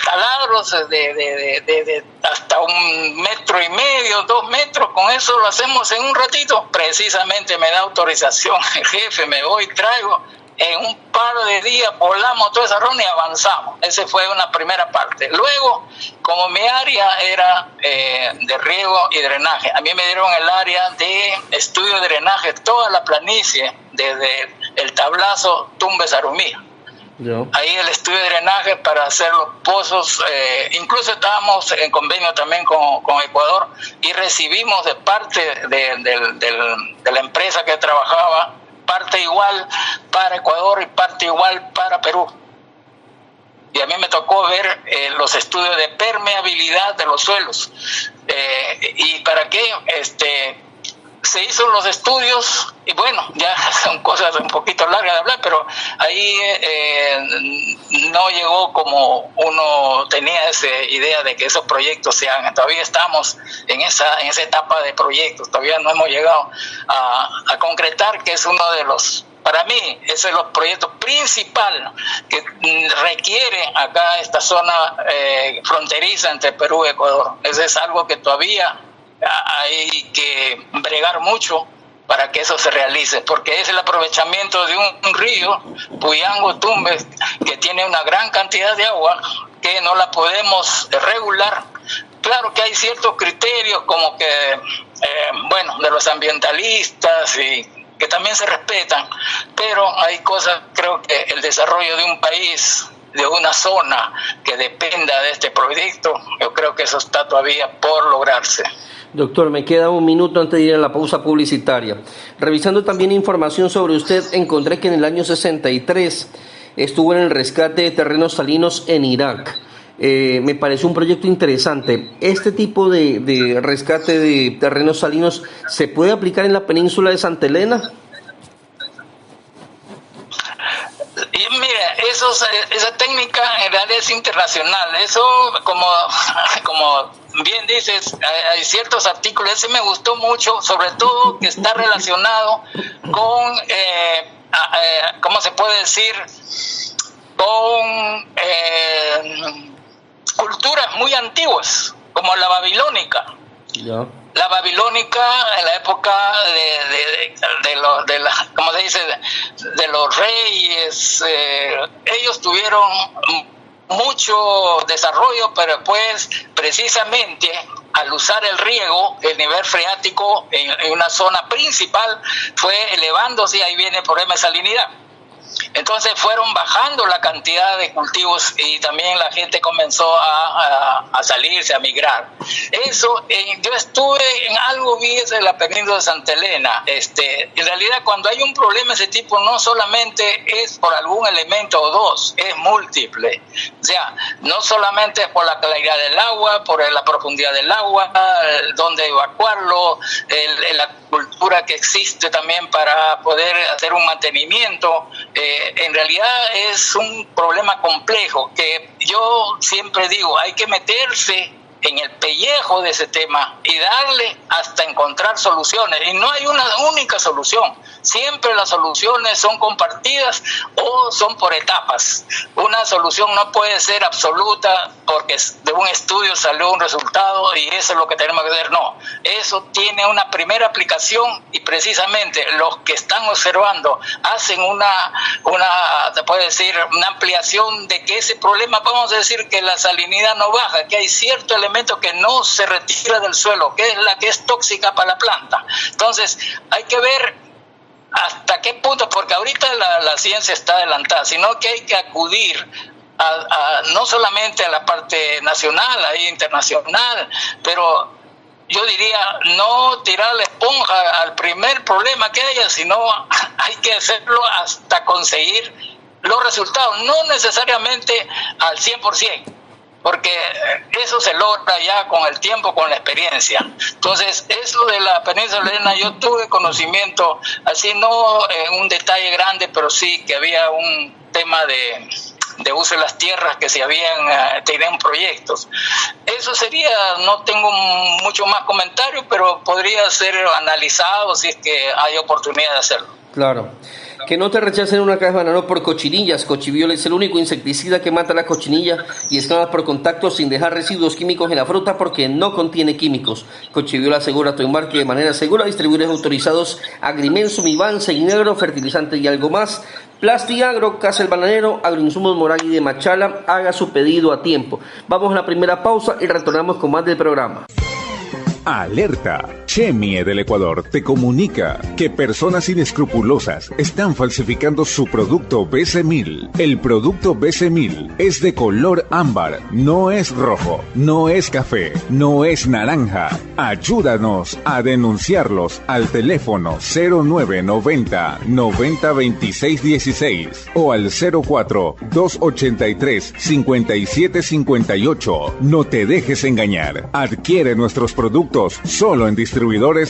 Speaker 4: taladros de hasta 1,5 metros, 2 metros, con eso lo hacemos en un ratito. Precisamente me da autorización el jefe, me voy, traigo, en un par de días volamos toda esa ronda y avanzamos. Esa fue una primera parte. Luego, como mi área era de riego y drenaje, a mí me dieron el área de estudio de drenaje, toda la planicie, desde el tablazo Tumbes Arumí. ahí el estudio de drenaje para hacer los pozos. Incluso estábamos en convenio también con Ecuador y recibimos de parte de la empresa que trabajaba parte igual para Ecuador y parte igual para Perú. Y a mí me tocó ver los estudios de permeabilidad de los suelos. ¿Y para qué? Se hizo los estudios y bueno, ya son cosas un poquito largas de hablar, pero ahí no llegó como uno tenía esa idea de que esos proyectos se hagan. Todavía estamos en esa etapa de proyectos, todavía no hemos llegado a concretar, que es uno de los, para mí, ese es el proyecto principal que requiere acá esta zona fronteriza entre Perú y Ecuador. Ese es algo que todavía hay que bregar mucho para que eso se realice, porque es el aprovechamiento de un río, Puyango-Tumbes, que tiene una gran cantidad de agua que no la podemos regular. Claro que hay ciertos criterios como que, de los ambientalistas y que también se respetan, pero hay cosas, creo que el desarrollo de un país, de una zona que dependa de este proyecto, yo creo que eso está todavía por lograrse.
Speaker 3: Doctor, me queda un minuto antes de ir a la pausa publicitaria. Revisando también información sobre usted, encontré que en el año 63 estuvo en el rescate de terrenos salinos en Irak. Me pareció un proyecto interesante. ¿Este tipo de rescate de terrenos salinos se puede aplicar en la península de Santa Elena?
Speaker 4: Y mira, esa técnica en realidad es internacional. Eso, como bien dices, hay ciertos artículos. Ese me gustó mucho, sobre todo que está relacionado con, ¿cómo se puede decir? Con culturas muy antiguas, como la babilónica.
Speaker 3: Ya.
Speaker 4: La babilónica en la época ¿cómo se dice? De los reyes, ellos tuvieron mucho desarrollo, pero pues precisamente al usar el riego, el nivel freático en una zona principal fue elevándose y ahí viene el problema de salinidad. Entonces fueron bajando la cantidad de cultivos y también la gente comenzó a salirse, a migrar. Eso, yo estuve en algo, vi de la península de Santa Elena. En realidad, cuando hay un problema de ese tipo, no solamente es por algún elemento o dos, es múltiple. O sea, no solamente es por la claridad del agua, por la profundidad del agua, dónde evacuarlo, la cultura que existe también para poder hacer un mantenimiento. En realidad es un problema complejo que yo siempre digo, hay que meterse en el pellejo de ese tema y darle hasta encontrar soluciones. Y no hay una única solución. Siempre las soluciones son compartidas o son por etapas. Una solución no puede ser absoluta porque de un estudio salió un resultado y eso es lo que tenemos que hacer. No, eso tiene una primera aplicación y precisamente los que están observando hacen se puede decir, una ampliación de que ese problema, vamos a decir que la salinidad no baja, que hay cierto elemento que no se retira del suelo, que es la que es tóxica para la planta. Entonces, hay que ver hasta qué punto, porque ahorita la ciencia está adelantada, sino que hay que acudir no solamente a la parte nacional, ahí internacional, pero yo diría no tirar la esponja al primer problema que haya, sino hay que hacerlo hasta conseguir los resultados, no necesariamente al 100%. Porque eso se logra ya con el tiempo, con la experiencia. Entonces, eso de la península de Elena, yo tuve conocimiento, así no en un detalle grande, pero sí que había un tema de uso de las tierras que se tenían proyectos. Eso sería, no tengo mucho más comentario, pero podría ser analizado si es que hay oportunidad de hacerlo.
Speaker 3: Claro. Que no te rechacen una caja de banano por cochinillas. Cochiviol es el único insecticida que mata la cochinilla y escama por contacto sin dejar residuos químicos en la fruta porque no contiene químicos. Cochiviol asegura tu embarque de manera segura. Distribuidores autorizados Agrimensum, Iván, Seinegro, Fertilizantes y algo más. Plastiagro, Casa El Bananero, Agroinsumos Moragui de Machala. Haga su pedido a tiempo. Vamos a la primera pausa y retornamos con más del programa.
Speaker 2: Alerta.
Speaker 5: Chemie del Ecuador te comunica que personas inescrupulosas están falsificando su producto BC1000. El producto BC1000 es de color ámbar, no es rojo, no es café, no es naranja. Ayúdanos a denunciarlos al teléfono 0990 90 26 16 o al 04 283 57 58. No te dejes engañar. Adquiere nuestros productos solo en distribuidores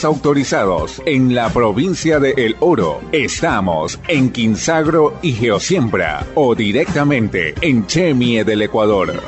Speaker 5: autorizados en la provincia de El Oro. Estamos en Quinsagro y Geosiembra o directamente en Chemie del Ecuador.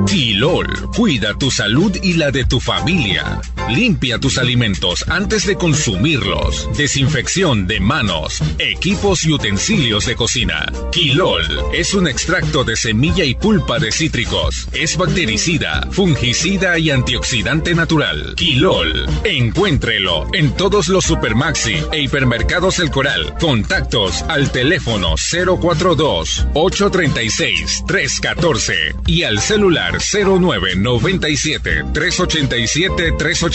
Speaker 6: Quilol, cuida tu salud y la de tu familia. Limpia tus alimentos antes de consumirlos. Desinfección de manos, equipos y utensilios de cocina. Quilol es un extracto de semilla y pulpa de cítricos. Es bactericida, fungicida y antioxidante natural. Quilol, encuéntrelo en todos los Supermaxi e hipermercados El Coral. Contactos al teléfono 042-836-314 y al celular 0997-387-380.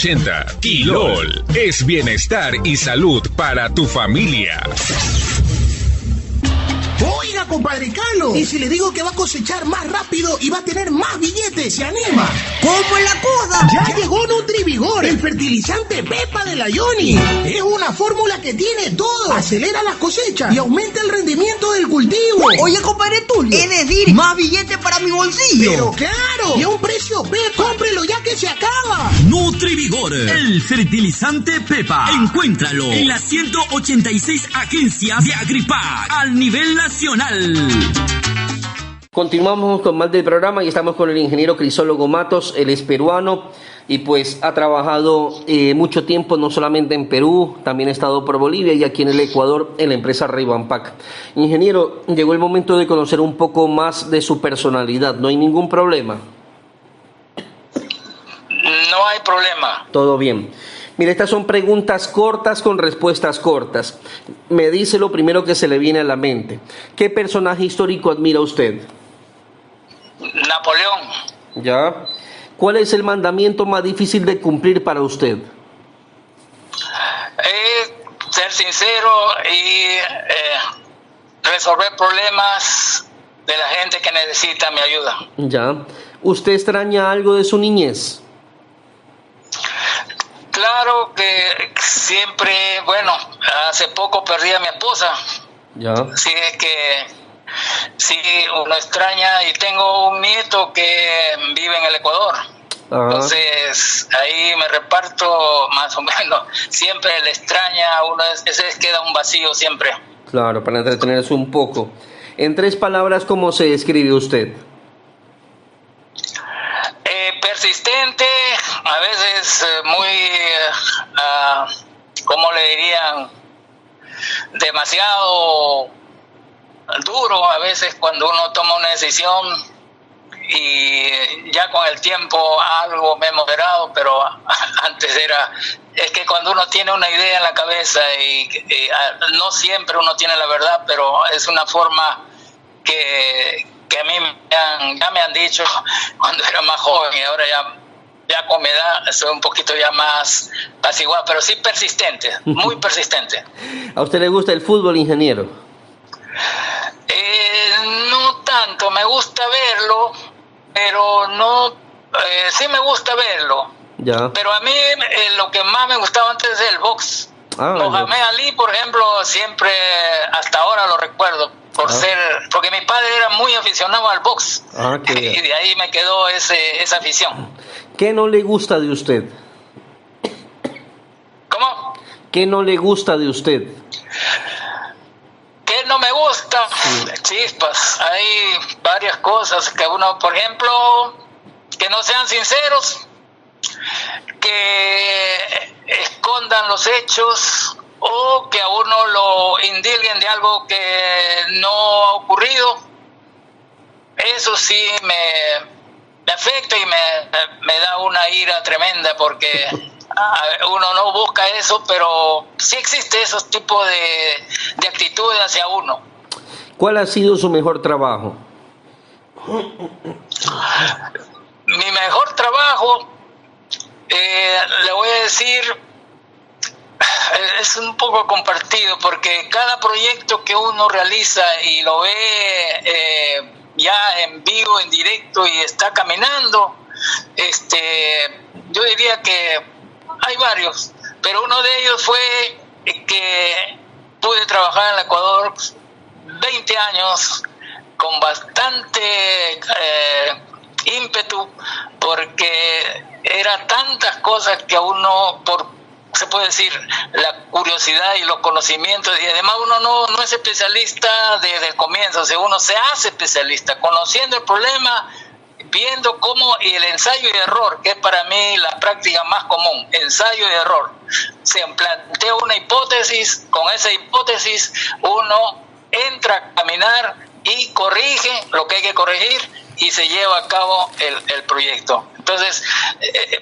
Speaker 6: Quilol es bienestar y salud para tu familia.
Speaker 7: Oiga, compadre Calo, y si le digo que va a cosechar más rápido y va a tener más billetes, ¿se anima?
Speaker 8: ¿Cómo es la cosa?
Speaker 7: Ya llegó Nutrivigor, el fertilizante Pepa de la Yoni. Es una fórmula que tiene todo. Acelera las cosechas y aumenta el rendimiento del cultivo.
Speaker 8: Oye, compadre Tulio, es decir, más billetes para mi bolsillo.
Speaker 7: Pero claro, y a un precio Pepa. Cómprelo ya que se acaba.
Speaker 9: Nutrivigor, el fertilizante Pepa. Encuéntralo en las 186 agencias de Agripac a nivel nacional.
Speaker 3: Continuamos con más del programa y estamos con el ingeniero Crisólogo Matos. Él es peruano y pues ha trabajado mucho tiempo no solamente en Perú, también ha estado por Bolivia y aquí en el Ecuador en la empresa Reivampac. Ingeniero, llegó el momento de conocer un poco más de su personalidad. ¿No hay ningún problema?
Speaker 4: No hay problema.
Speaker 3: Todo bien. Mire, estas son preguntas cortas con respuestas cortas. Me dice lo primero que se le viene a la mente. ¿Qué personaje histórico admira usted?
Speaker 4: Napoleón.
Speaker 3: ¿Ya? ¿Cuál es el mandamiento más difícil de cumplir para usted?
Speaker 4: Ser sincero y resolver problemas de la gente que necesita mi ayuda.
Speaker 3: ¿Ya? ¿Usted extraña algo de su niñez?
Speaker 4: Claro que siempre, bueno, hace poco perdí a mi esposa.
Speaker 3: Ya.
Speaker 4: Sí, es que sí, uno extraña y tengo un nieto que vive en el Ecuador. Entonces ahí me reparto más o menos. Siempre le extraña a uno, ese queda un vacío siempre.
Speaker 3: Claro, para entretenerse un poco. En 3 palabras, ¿cómo se describe usted?
Speaker 4: Persistente, a veces muy, ¿cómo le dirían? Demasiado duro a veces cuando uno toma una decisión y ya con el tiempo algo me he moderado, pero antes es que cuando uno tiene una idea en la cabeza y no siempre uno tiene la verdad, pero es una forma que a mí ya me han dicho cuando era más joven y ahora ya con mi edad soy un poquito ya más apaciguado, pero sí persistente, muy persistente.
Speaker 3: ¿A usted le gusta el fútbol, ingeniero?
Speaker 4: No tanto, me gusta verlo, pero no, sí me gusta verlo.
Speaker 3: Ya.
Speaker 4: Pero a mí lo que más me gustaba antes es el box. Mohamed Ali, por ejemplo, siempre, hasta ahora lo recuerdo, porque mi padre era muy aficionado al box. Y de ahí me quedó esa afición.
Speaker 3: ¿Qué no le gusta de usted?
Speaker 4: ¿Cómo?
Speaker 3: ¿Qué no le gusta de usted?
Speaker 4: ¿Qué no me gusta? Chispas, hay varias cosas que uno, por ejemplo, que no sean sinceros, que escondan los hechos o que a uno lo indilguen de algo que no ha ocurrido. Eso sí me afecta y me da una ira tremenda porque uno no busca eso, pero sí existe esos tipos de actitudes hacia uno.
Speaker 3: ¿Cuál ha sido su mejor trabajo?
Speaker 4: Mi trabajo, le voy a decir, es un poco compartido, porque cada proyecto que uno realiza y lo ve ya en vivo, en directo, y está caminando, yo diría que hay varios, pero uno de ellos fue que pude trabajar en el Ecuador 20 años con bastante ímpetu, porque eran tantas cosas que a uno, se puede decir, la curiosidad y los conocimientos, y además uno no es especialista desde el comienzo, o sea, uno se hace especialista, conociendo el problema, viendo cómo, y el ensayo y error, que es para mí la práctica más común, ensayo y error. Se plantea una hipótesis, con esa hipótesis uno entra a caminar y corrige lo que hay que corregir y se lleva a cabo el proyecto. Entonces,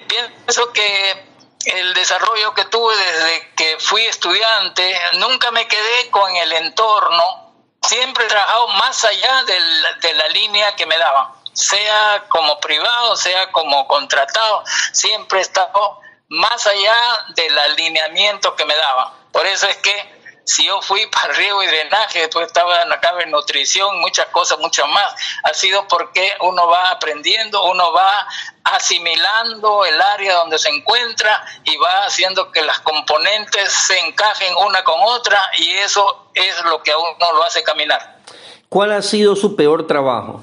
Speaker 4: pienso que el desarrollo que tuve desde que fui estudiante, nunca me quedé con el entorno, siempre he trabajado más allá de la línea que me daban, sea como privado, sea como contratado, siempre he estado más allá del alineamiento que me daban. Por eso es que si yo fui para riego y drenaje, después estaba en nutrición, muchas cosas, muchas más, ha sido porque uno va aprendiendo, uno va asimilando el área donde se encuentra y va haciendo que las componentes se encajen una con otra, y eso es lo que a uno lo hace caminar.
Speaker 3: ¿Cuál ha sido su peor trabajo?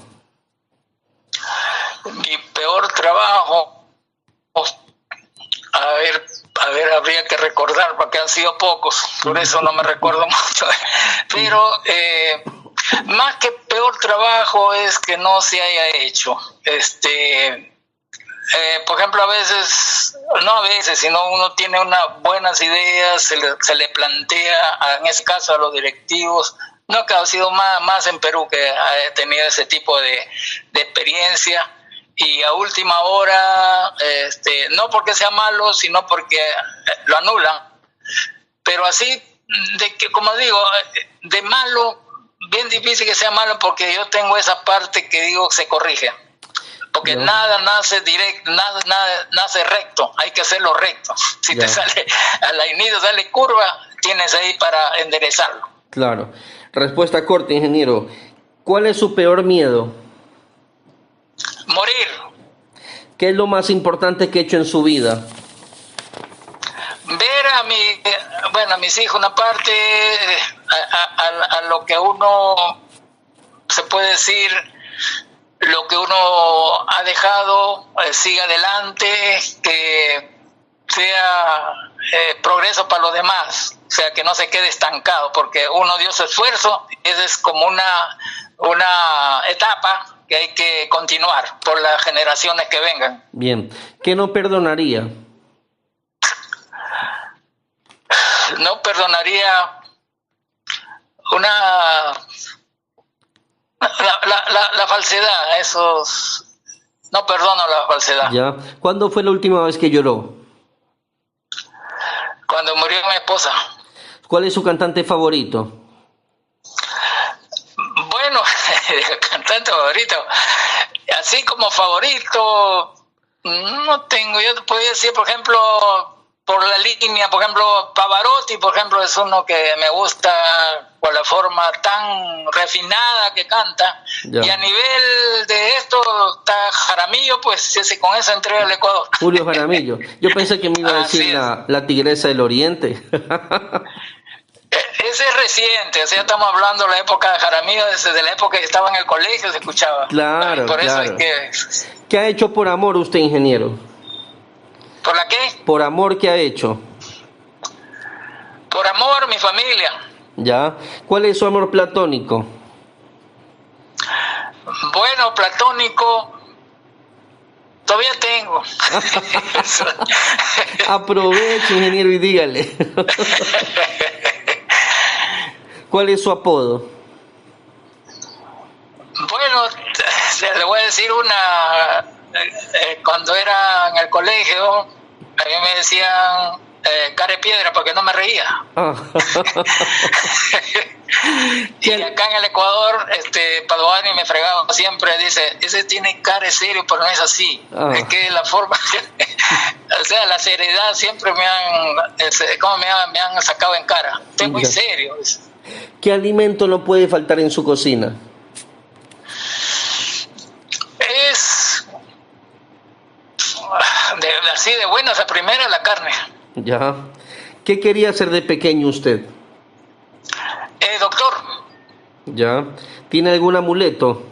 Speaker 4: Mi peor trabajo, a ver, habría que recordar, porque han sido pocos, por eso no me recuerdo mucho, pero más que peor trabajo es que no se haya hecho. Por ejemplo, no a veces, sino uno tiene unas buenas ideas, se le plantea, en ese caso a los directivos. No, que ha sido más en Perú que he tenido ese tipo de experiencia, y a última hora, no porque sea malo, sino porque lo anulan. Pero así, como digo, de malo, bien difícil que sea malo, porque yo tengo esa parte que digo se corrige. Porque nada nace directo, nada nace recto, hay que hacerlo recto. Si te sale a la inicio, sale curva, tienes ahí para enderezarlo.
Speaker 3: Claro. Respuesta corta, ingeniero. ¿Cuál es su peor miedo?
Speaker 4: Morir.
Speaker 3: ¿Qué es lo más importante que ha hecho en su vida?
Speaker 4: Ver a mis hijos, una parte, a lo que uno, se puede decir, lo que uno ha dejado, siga adelante, que sea progreso para los demás, o sea, que no se quede estancado, porque uno dio su esfuerzo, esa es como una etapa que hay que continuar por las generaciones que vengan. Bien,
Speaker 3: ¿qué no perdonaría?
Speaker 4: No perdonaría la falsedad, no perdono la falsedad.
Speaker 3: Ya. ¿Cuándo fue la última vez que lloró?
Speaker 4: Cuando murió mi esposa.
Speaker 3: ¿Cuál es su cantante favorito?
Speaker 4: Bueno, cantante favorito, así como favorito, no tengo. Yo te podría decir, por ejemplo, por la línea, por ejemplo, Pavarotti, por ejemplo, es uno que me gusta por la forma tan refinada que canta. Ya. Y a nivel de esto está Jaramillo, pues con eso entré al Ecuador.
Speaker 3: Julio Jaramillo. Yo pensé que me iba a decir la Tigresa del Oriente.
Speaker 4: Ese es reciente, o sea, estamos hablando de la época de Jaramillo, desde la época que estaba en el colegio se escuchaba.
Speaker 3: Claro,
Speaker 4: por eso
Speaker 3: claro.
Speaker 4: Es que...
Speaker 3: ¿Qué ha hecho por amor usted, ingeniero?
Speaker 4: ¿Por la qué?
Speaker 3: Por amor, ¿qué ha hecho?
Speaker 4: Por amor, mi familia.
Speaker 3: Ya. ¿Cuál es su amor platónico?
Speaker 4: Bueno, platónico... Todavía tengo.
Speaker 3: Aproveche, ingeniero, y dígale. ¿Cuál es su apodo?
Speaker 4: Bueno, le voy a decir cuando era en el colegio, a mí me decían cara de piedra porque no me reía. Y acá en el Ecuador, Paduani me fregaba siempre, dice, ese tiene cara de serio, pero no es así. Es que la forma, o sea, la seriedad siempre me han sacado en cara. Estoy muy serio.
Speaker 3: ¿Qué alimento no puede faltar en su cocina?
Speaker 4: Así de buenas a primera, la carne.
Speaker 3: Ya. ¿Qué quería hacer de pequeño usted?
Speaker 4: Doctor.
Speaker 3: Ya. ¿Tiene algún amuleto?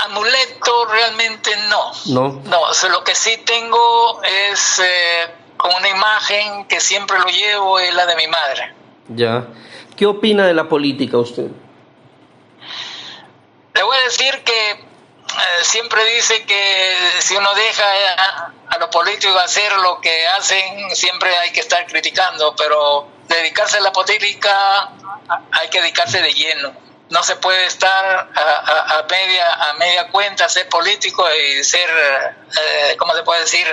Speaker 4: Amuleto realmente no.
Speaker 3: No.
Speaker 4: No, lo que sí tengo es una imagen que siempre lo llevo, es la de mi madre.
Speaker 3: Ya. ¿Qué opina de la política usted?
Speaker 4: Le voy a decir que siempre dice que si uno deja a los políticos hacer lo que hacen, siempre hay que estar criticando, pero dedicarse a la política hay que dedicarse de lleno. No se puede estar a media cuenta, ser político y ser, ¿cómo se puede decir?,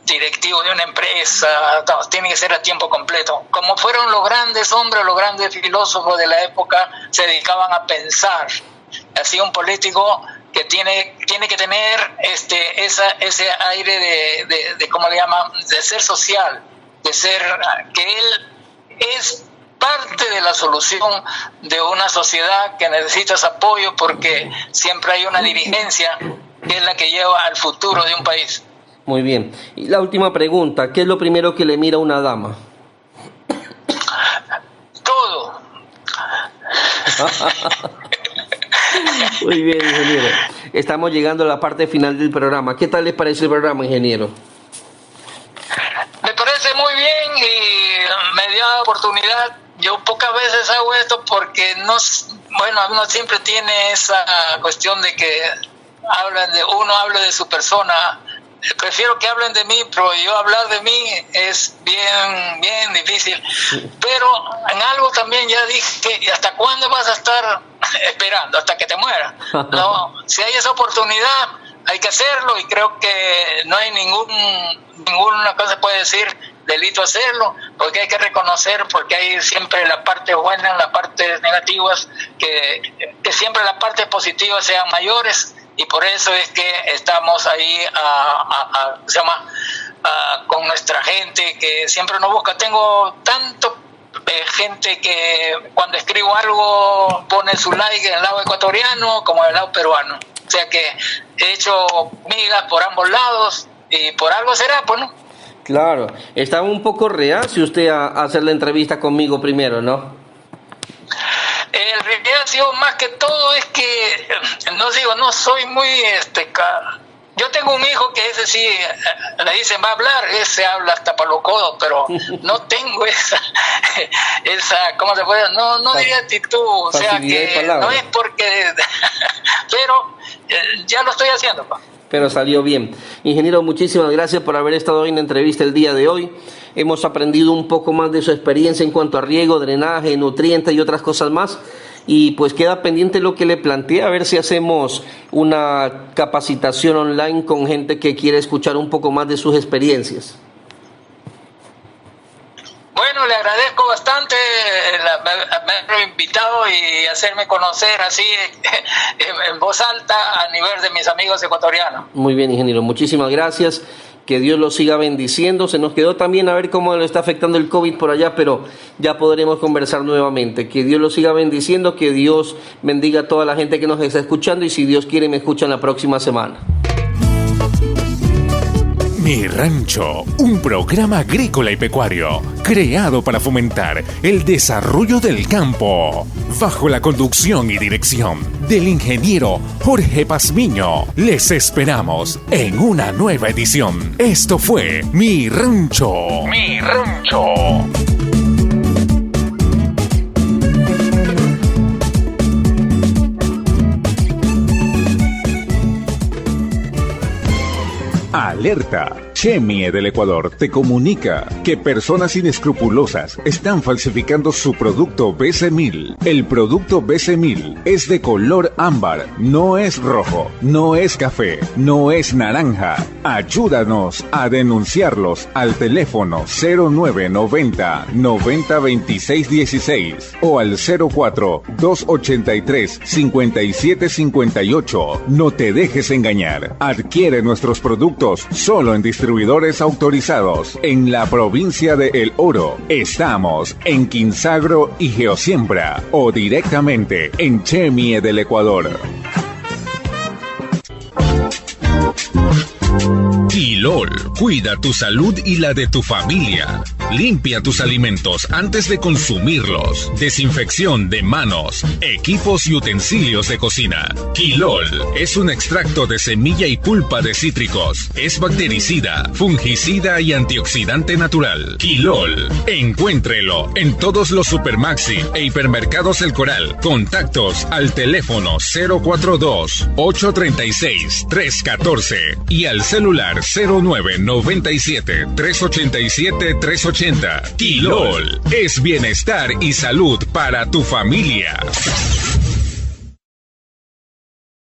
Speaker 4: directivo de una empresa. No, tiene que ser a tiempo completo. Como fueron los grandes hombres, los grandes filósofos de la época, se dedicaban a pensar. Así un político que tiene que tener ese aire de ¿cómo le llaman?, de ser social, de ser, que él es parte de la solución de una sociedad que necesita ese apoyo, porque siempre hay una dirigencia que es la que lleva al futuro de un país.
Speaker 3: Muy bien. Y la última pregunta, ¿qué es lo primero que le mira a una dama?
Speaker 4: Todo.
Speaker 3: Muy bien, ingeniero. Estamos llegando a la parte final del programa. ¿Qué tal les parece el programa, ingeniero?
Speaker 4: Me parece muy bien y me dio la oportunidad. Yo pocas veces hago esto porque uno siempre tiene esa cuestión de que uno habla de su persona. Prefiero que hablen de mí, pero yo hablar de mí es bien difícil. Pero en algo también ya dije, ¿y hasta cuándo vas a estar esperando? ¿Hasta que te mueras? No, si hay esa oportunidad, hay que hacerlo, y creo que no hay ninguna cosa, puede decir, delito hacerlo, porque hay que reconocer, porque hay siempre la parte buena, las partes negativas, que siempre las partes positivas sean mayores. Y por eso es que estamos ahí con nuestra gente que siempre nos busca. Tengo tanto gente que cuando escribo algo pone su like en el lado ecuatoriano como en el lado peruano. O sea que he hecho migas por ambos lados y por algo será, pues, ¿no?
Speaker 3: Claro. Estaba un poco reacio usted a hacer la entrevista conmigo primero, ¿no?
Speaker 4: El reacio más que todo es que no soy muy yo tengo un hijo que ese sí le dicen va a hablar, ese habla hasta para los codos, pero no tengo esa ¿cómo se puede? No diría actitud, o sea que no es porque pero ya lo estoy haciendo, pa.
Speaker 3: Pero salió bien. Ingeniero, muchísimas gracias por haber estado hoy en la entrevista el día de hoy. Hemos aprendido un poco más de su experiencia en cuanto a riego, drenaje, nutrientes y otras cosas más. Y pues queda pendiente lo que le planteé, a ver si hacemos una capacitación online con gente que quiere escuchar un poco más de sus experiencias.
Speaker 4: Bueno, le agradezco bastante haberme invitado y hacerme conocer así en voz alta a nivel de mis amigos ecuatorianos.
Speaker 3: Muy bien, ingeniero, muchísimas gracias. Que Dios lo siga bendiciendo. Se nos quedó también a ver cómo le está afectando el COVID por allá, pero ya podremos conversar nuevamente. Que Dios lo siga bendiciendo, que Dios bendiga a toda la gente que nos está escuchando, y si Dios quiere me escuchan la próxima semana.
Speaker 6: Mi Rancho, un programa agrícola y pecuario, creado para fomentar el desarrollo del campo, bajo la conducción y dirección del ingeniero Jorge Pazmiño. Les esperamos en una nueva edición. Esto fue Mi Rancho. Mi Rancho.
Speaker 5: Alerta. Chemie del Ecuador te comunica que personas inescrupulosas están falsificando su producto BC1000. El producto BC1000 es de color ámbar, no es rojo, no es café, no es naranja. Ayúdanos a denunciarlos al teléfono 0990 90 26 16 o al 04 283 57 58. No te dejes engañar. Adquiere nuestros productos solo en distribuidores autorizados en la provincia de El Oro. Estamos en Quinsagro y Geosiembra o directamente en Chemie del Ecuador.
Speaker 6: Quilol, cuida tu salud y la de tu familia. Limpia tus alimentos antes de consumirlos. Desinfección de manos, equipos y utensilios de cocina. Quilol es un extracto de semilla y pulpa de cítricos. Es bactericida, fungicida y antioxidante natural. Quilol, encuéntrelo en todos los Supermaxi e hipermercados El Coral. Contactos al teléfono 042-836-314 y al celular 0997-387-380. Quilol es bienestar y salud para tu familia.